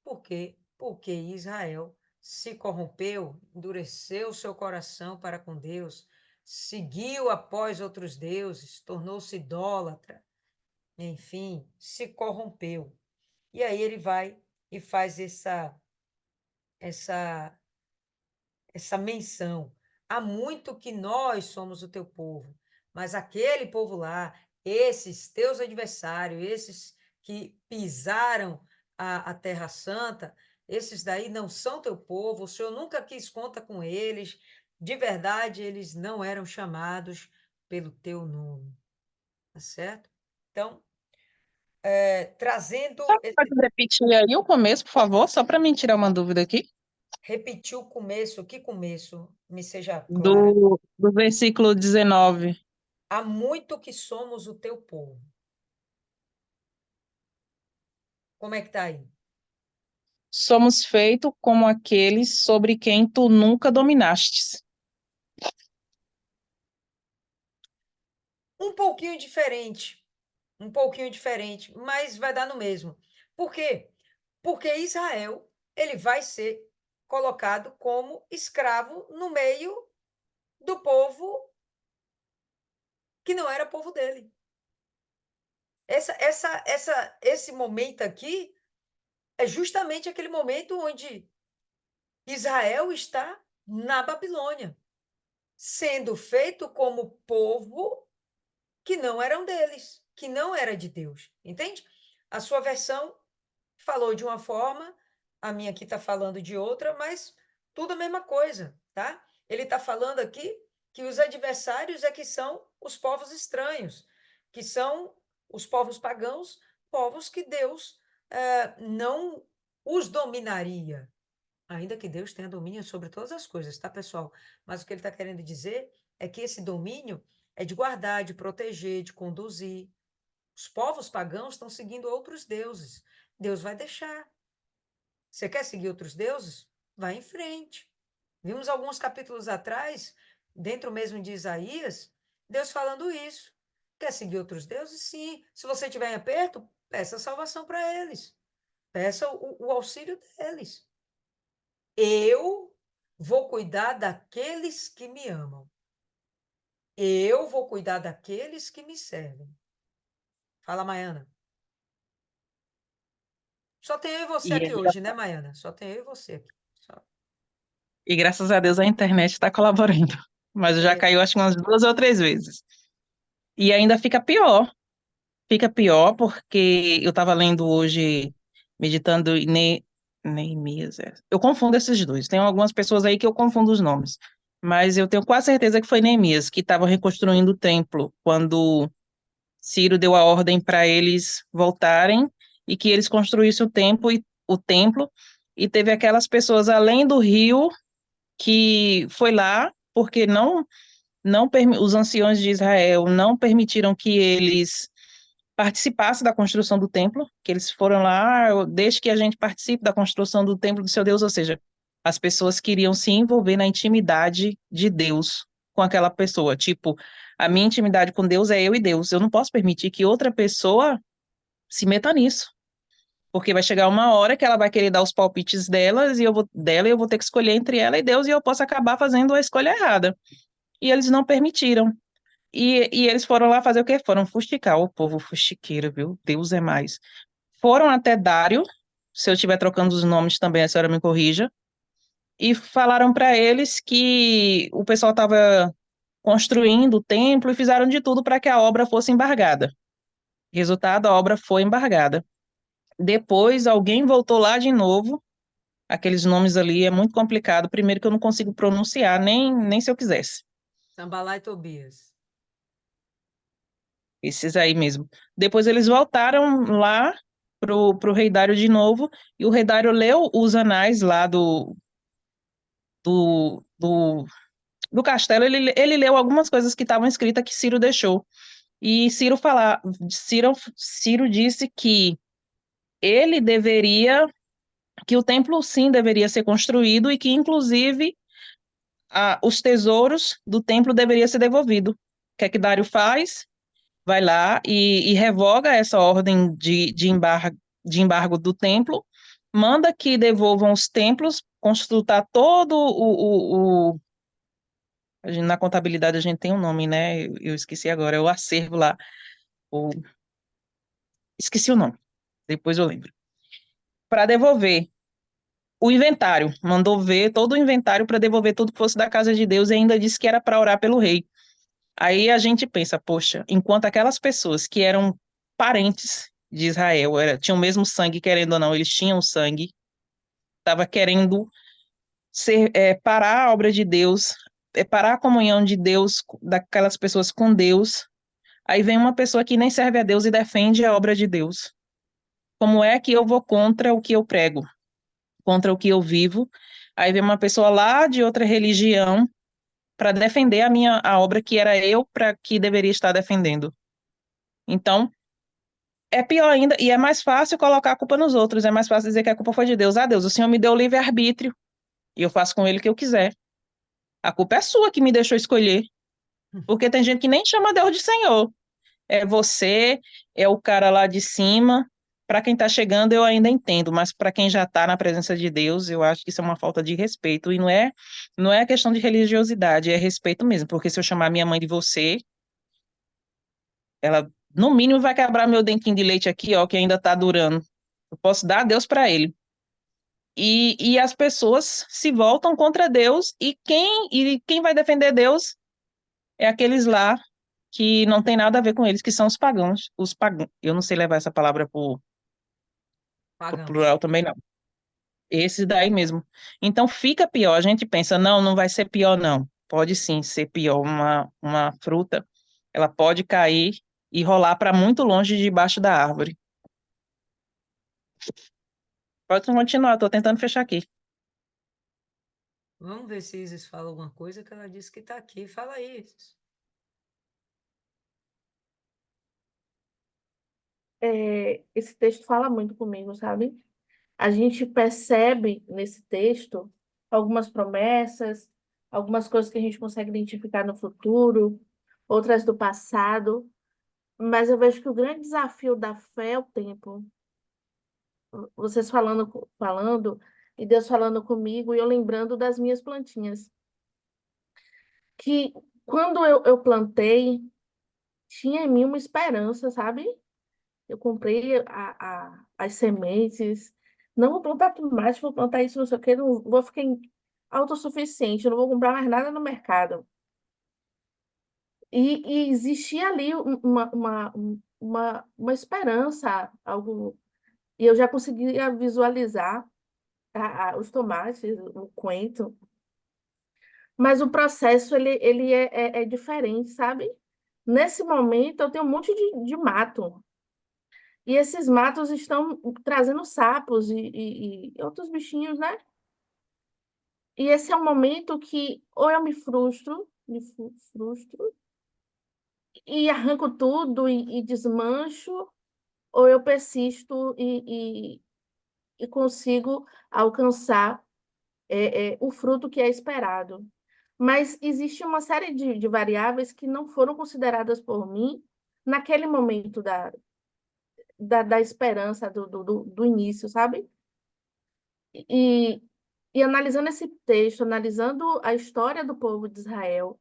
[SPEAKER 1] por quê. Porque Israel se corrompeu, endureceu seu coração para com Deus, seguiu após outros deuses, tornou-se idólatra, enfim, se corrompeu. E aí ele vai e faz essa menção. há muito que nós somos o teu povo, mas aquele povo lá, esses teus adversários, esses que pisaram a Terra Santa, esses daí não são teu povo, o Senhor nunca quis conta com eles, de verdade, eles não eram chamados pelo teu nome, tá certo? Então,
[SPEAKER 2] Só
[SPEAKER 1] trazendo,
[SPEAKER 2] pode repetir aí o começo, por favor, só para mim tirar uma dúvida aqui.
[SPEAKER 1] repetir o começo, que começo, me seja clara.
[SPEAKER 2] Do versículo 19.
[SPEAKER 1] Há muito que somos o teu povo. Como é que tá aí?
[SPEAKER 2] Somos feitos como aqueles sobre quem tu nunca dominastes.
[SPEAKER 1] Um pouquinho diferente, mas vai dar no mesmo. Por quê? Porque Israel, ele vai ser colocado como escravo no meio do povo que não era povo dele. Esse momento aqui é justamente aquele momento onde Israel está na Babilônia, sendo feito como povo que não eram deles, que não era de Deus, entende? A sua versão falou de uma forma, a minha aqui está falando de outra, mas tudo a mesma coisa, tá? Ele está falando aqui que os adversários é que são os povos estranhos, que são os povos pagãos, povos que Deus não os dominaria, ainda que Deus tenha domínio sobre todas as coisas, tá, pessoal? Mas o que ele está querendo dizer é que esse domínio é de guardar, de proteger, de conduzir. Os povos pagãos estão seguindo outros deuses. Deus vai deixar. Você quer seguir outros deuses? Vá em frente. Vimos alguns capítulos atrás, dentro mesmo de Isaías, Deus falando isso. Quer seguir outros deuses? Sim. Se você estiver em aperto, peça salvação para eles. Peça o auxílio deles. Eu vou cuidar daqueles que me amam. Eu vou cuidar daqueles que me servem. Fala, Maiana. Só tem eu e você
[SPEAKER 2] E,
[SPEAKER 1] aqui hoje, né, Maiana? Só tem eu e você aqui. Só.
[SPEAKER 2] e graças a Deus a internet está colaborando. Mas já
[SPEAKER 1] É,
[SPEAKER 2] caiu acho que umas 2 ou 3 vezes. E ainda fica pior. Fica pior porque eu estava lendo hoje, meditando em Neemias. Eu confundo esses dois. Tem algumas pessoas aí que eu confundo os nomes. Mas eu tenho quase certeza que foi Neemias que estava reconstruindo o templo quando Ciro deu a ordem para eles voltarem e que eles construíssem o templo e teve aquelas pessoas além do rio que foi lá porque os anciões de Israel não permitiram que eles participassem da construção do templo, que eles foram lá, desde que a gente participe da construção do templo do seu Deus, ou seja, as pessoas queriam se envolver na intimidade de Deus com aquela pessoa, tipo, a minha intimidade com Deus é eu e Deus, eu não posso permitir que outra pessoa se meta nisso, porque vai chegar uma hora que ela vai querer dar os palpites dela, e eu vou ter que escolher entre ela e Deus, e eu posso acabar fazendo a escolha errada. E eles não permitiram. E eles foram lá fazer o quê? Foram fustigar o povo fuxiqueiro, viu? Deus é mais. Foram até Dário, se eu estiver trocando os nomes também, a senhora me corrija, e falaram para eles que o pessoal estava construindo o templo e fizeram de tudo para que a obra fosse embargada. Resultado, a obra foi embargada. Depois, alguém voltou lá de novo, aqueles nomes ali é muito complicado, primeiro que eu não consigo pronunciar, nem se eu quisesse.
[SPEAKER 1] Sambalá e Tobias.
[SPEAKER 2] Esses aí mesmo. Depois eles voltaram lá pro rei Dário de novo, e o rei Dário leu os anais lá do, do, do castelo, ele leu algumas coisas que estavam escritas que Ciro deixou. E Ciro disse que o templo sim deveria ser construído e que, inclusive, os tesouros do templo deveriam ser devolvidos. O que é que Dário faz? Vai lá e revoga essa ordem de embargo do templo, manda que devolvam os templos, consultar todo na contabilidade a gente tem um nome, né? Eu esqueci agora, é o acervo lá, o, esqueci o nome, depois eu lembro. Para devolver. o inventário, mandou ver todo o inventário para devolver tudo que fosse da casa de Deus e ainda disse que era para orar pelo rei. Aí a gente pensa, poxa, enquanto aquelas pessoas que eram parentes de Israel, tinham o mesmo sangue, querendo ou não, eles tinham sangue, estava querendo parar a obra de Deus, parar a comunhão de Deus, daquelas pessoas com Deus. Aí vem uma pessoa que nem serve a Deus e defende a obra de Deus. Como é que eu vou contra o que eu prego, contra o que eu vivo? Aí vem uma pessoa lá de outra religião para defender a obra que era eu para que deveria estar defendendo. Então, é pior ainda, e é mais fácil colocar a culpa nos outros, é mais fácil dizer que a culpa foi de Deus. Ah, Deus, o Senhor me deu livre-arbítrio, e eu faço com ele o que eu quiser. A culpa é sua que me deixou escolher, porque tem gente que nem chama Deus de Senhor. É você, é o cara lá de cima. Para quem está chegando, eu ainda entendo, mas para quem já está na presença de Deus, eu acho que isso é uma falta de respeito, e não é questão de religiosidade, é respeito mesmo, porque se eu chamar minha mãe de você, ela, no mínimo, vai quebrar meu dentinho de leite aqui, ó, que ainda está durando. Eu posso dar a Deus para ele. E as pessoas se voltam contra Deus, e quem vai defender Deus é aqueles lá que não tem nada a ver com eles, que são os pagãos. Os pagãos. Eu não sei levar essa palavra pro
[SPEAKER 1] Pagãos.
[SPEAKER 2] plural também, não. Esses daí mesmo. Então fica pior. A gente pensa, não, não vai ser pior, não. Pode sim ser pior. Uma fruta, ela pode cair e rolar para muito longe debaixo da árvore. Pode continuar, estou tentando fechar aqui.
[SPEAKER 1] Vamos ver se Isis fala alguma coisa que ela disse que está aqui. Fala aí, Isis.
[SPEAKER 3] Esse texto fala muito comigo, sabe? A gente percebe nesse texto algumas promessas, algumas coisas que a gente consegue identificar no futuro, outras do passado, mas eu vejo que o grande desafio da fé é o tempo. Vocês falando, e Deus falando comigo, e eu lembrando das minhas plantinhas. Que quando eu plantei, tinha em mim uma esperança, sabe? Eu comprei as sementes. Não vou plantar tomate, vou plantar isso, não sei o quê. Não vou ficar autossuficiente, eu não vou comprar mais nada no mercado. E existia ali uma esperança, algo. E eu já conseguia visualizar os tomates, o coentro. Mas o processo, ele é diferente, sabe? Nesse momento, eu tenho um monte de mato. E esses matos estão trazendo sapos e outros bichinhos, né? E esse é um momento que ou eu me frustro, frustro, e arranco tudo e desmancho, ou eu persisto e consigo alcançar o fruto que é esperado. Mas existe uma série de variáveis que não foram consideradas por mim naquele momento da esperança do início, sabe? E, e analisando esse texto, analisando a história do povo de Israel,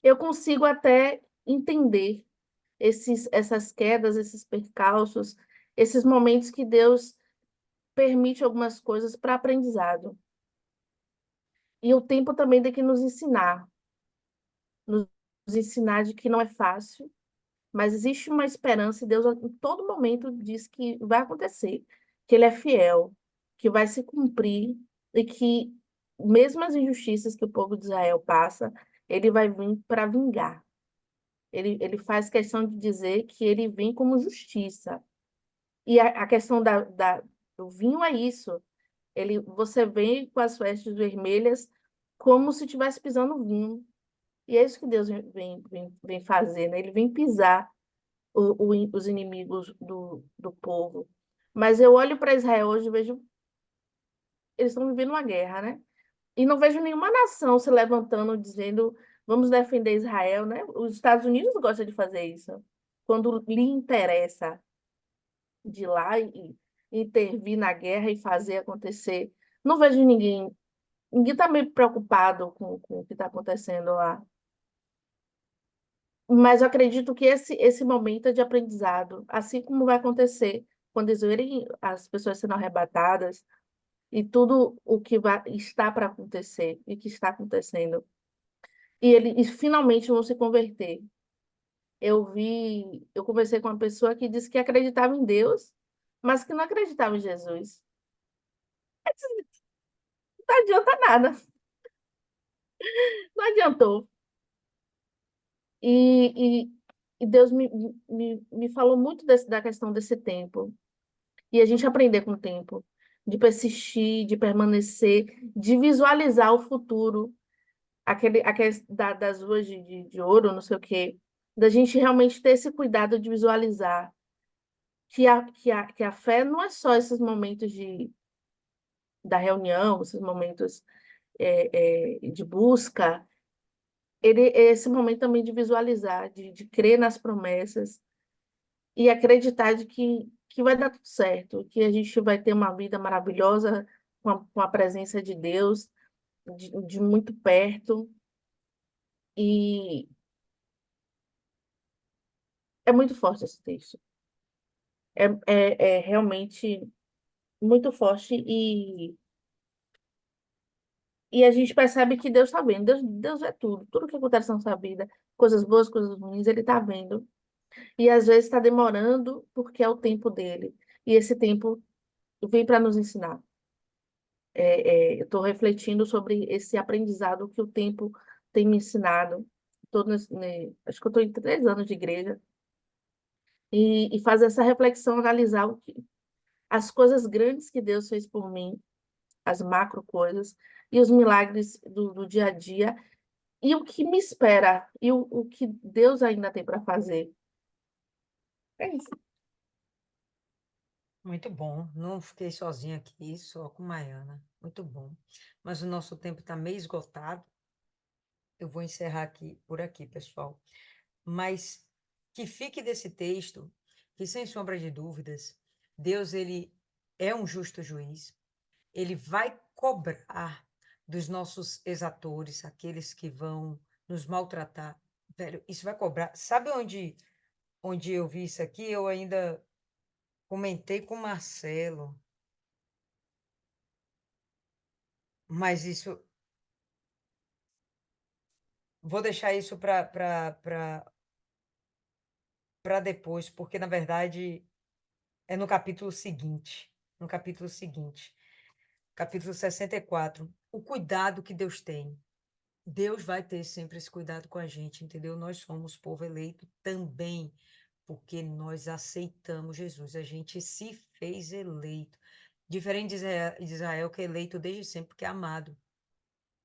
[SPEAKER 3] eu consigo até entender essas quedas, esses percalços, esses momentos que Deus permite algumas coisas para aprendizado. E o tempo também tem que nos ensinar de que não é fácil, mas existe uma esperança e Deus em todo momento diz que vai acontecer, que Ele é fiel, que vai se cumprir e que mesmo as injustiças que o povo de Israel passa, Ele vai vir para vingar. Ele faz questão de dizer que Ele vem como justiça. E a questão do vinho é isso. Você vem com as vestes vermelhas como se estivesse pisando vinho. E é isso que Deus vem fazer, né? Ele vem pisar os inimigos do povo. Mas eu olho para Israel hoje e vejo, eles estão vivendo uma guerra, né? E não vejo nenhuma nação se levantando dizendo, vamos defender Israel, né? Os Estados Unidos gostam de fazer isso. Quando lhe interessa de ir lá e intervir na guerra e fazer acontecer. Não vejo ninguém está meio preocupado com o que está acontecendo lá. Mas eu acredito que esse momento é de aprendizado, assim como vai acontecer quando eles verem as pessoas sendo arrebatadas, e tudo o que está para acontecer e que está acontecendo. E eles finalmente vão se converter. Eu conversei com uma pessoa que disse que acreditava em Deus, mas que não acreditava em Jesus. Eu disse, não adianta nada, não adiantou. E, e Deus me falou muito da questão desse tempo. E a gente aprender com o tempo, de persistir, de permanecer, de visualizar o futuro, aquele das ruas de ouro, não sei o quê, da gente realmente ter esse cuidado de visualizar que a fé não é só esses momentos da reunião, esses momentos de busca, ele é esse momento também de visualizar, de crer nas promessas e acreditar que vai dar tudo certo, que a gente vai ter uma vida maravilhosa com a presença de Deus, de muito perto. E é muito forte esse texto. É realmente muito forte e a gente percebe que Deus está vendo. Deus é tudo. Tudo que acontece na nossa vida, coisas boas, coisas ruins, Ele está vendo. E às vezes está demorando porque é o tempo dele. E esse tempo vem para nos ensinar. Eu estou refletindo sobre esse aprendizado que o tempo tem me ensinado. Acho que eu estou em 3 anos de igreja. E fazer essa reflexão, analisar as coisas grandes que Deus fez por mim, as macro coisas, e os milagres do dia a dia, e o que me espera, e o que Deus ainda tem para fazer. É isso.
[SPEAKER 1] Muito bom. Não fiquei sozinha aqui, só com Maiana. Muito bom. Mas o nosso tempo está meio esgotado. Eu vou encerrar aqui por aqui, pessoal. Mas que fique desse texto que, sem sombra de dúvidas, Deus ele é um justo juiz. Ele vai cobrar dos nossos exatores, aqueles que vão nos maltratar. Velho, isso vai cobrar. Sabe onde eu vi isso aqui? Eu ainda comentei com o Marcelo, mas isso vou deixar isso para depois, porque na verdade é no capítulo seguinte. No capítulo seguinte, capítulo 64. O cuidado que Deus tem. Deus vai ter sempre esse cuidado com a gente, entendeu? Nós somos povo eleito também, porque nós aceitamos Jesus. A gente se fez eleito. Diferente de Israel, que é eleito desde sempre, que é amado,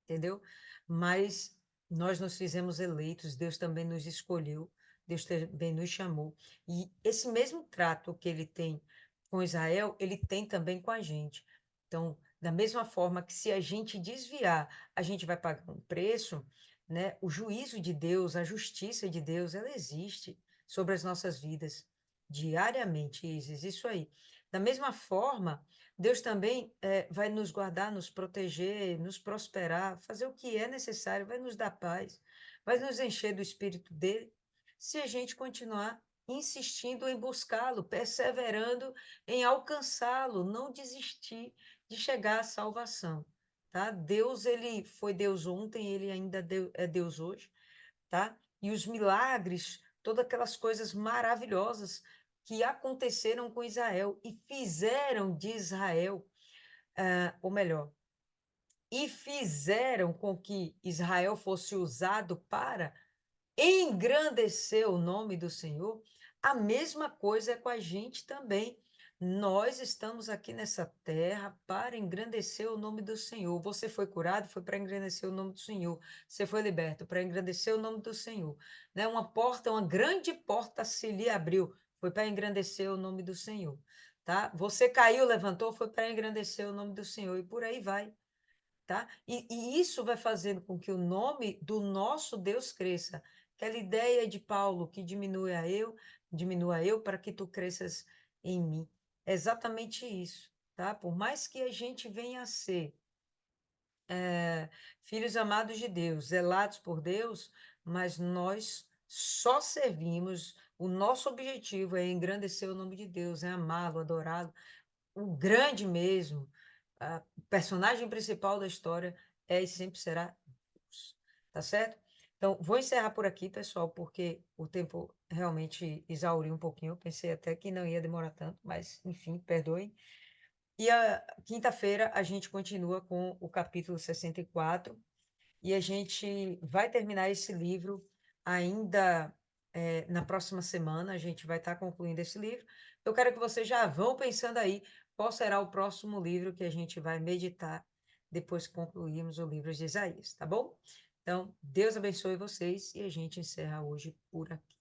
[SPEAKER 1] entendeu? Mas nós nos fizemos eleitos, Deus também nos escolheu, Deus também nos chamou. E esse mesmo trato que ele tem com Israel, ele tem também com a gente. Então, da mesma forma que se a gente desviar, a gente vai pagar um preço, né? O juízo de Deus, a justiça de Deus, ela existe sobre as nossas vidas diariamente, Isis, isso aí. Da mesma forma, Deus também vai nos guardar, nos proteger, nos prosperar, fazer o que é necessário, vai nos dar paz, vai nos encher do Espírito dele, se a gente continuar insistindo em buscá-lo, perseverando em alcançá-lo, não desistir de chegar à salvação, tá? Deus, ele foi Deus ontem, ele ainda é Deus hoje, tá? E os milagres, todas aquelas coisas maravilhosas que aconteceram com Israel e fizeram de Israel, ou melhor, e fizeram com que Israel fosse usado para engrandecer o nome do Senhor, a mesma coisa é com a gente também. Nós estamos aqui nessa terra para engrandecer o nome do Senhor. Você foi curado, foi para engrandecer o nome do Senhor. Você foi liberto para engrandecer o nome do Senhor. Né? Uma grande porta se lhe abriu, foi para engrandecer o nome do Senhor. Tá? Você caiu, levantou, foi para engrandecer o nome do Senhor e por aí vai. Tá? E isso vai fazendo com que o nome do nosso Deus cresça. Aquela ideia de Paulo que diminua eu para que tu cresças em mim. É exatamente isso, tá? Por mais que a gente venha a ser filhos amados de Deus, zelados por Deus, mas nós só servimos, o nosso objetivo é engrandecer o nome de Deus, é amá-lo, adorá-lo, o grande mesmo, o personagem principal da história é e sempre será Deus, tá certo? Então, vou encerrar por aqui, pessoal, porque o tempo realmente exauriu um pouquinho. Eu pensei até que não ia demorar tanto, mas, enfim, perdoem. E a quinta-feira a gente continua com o capítulo 64 e a gente vai terminar esse livro ainda na próxima semana. A gente vai estar concluindo esse livro. Eu quero que vocês já vão pensando aí qual será o próximo livro que a gente vai meditar depois que concluirmos o livro de Isaías, tá bom? Então, Deus abençoe vocês e a gente encerra hoje por aqui.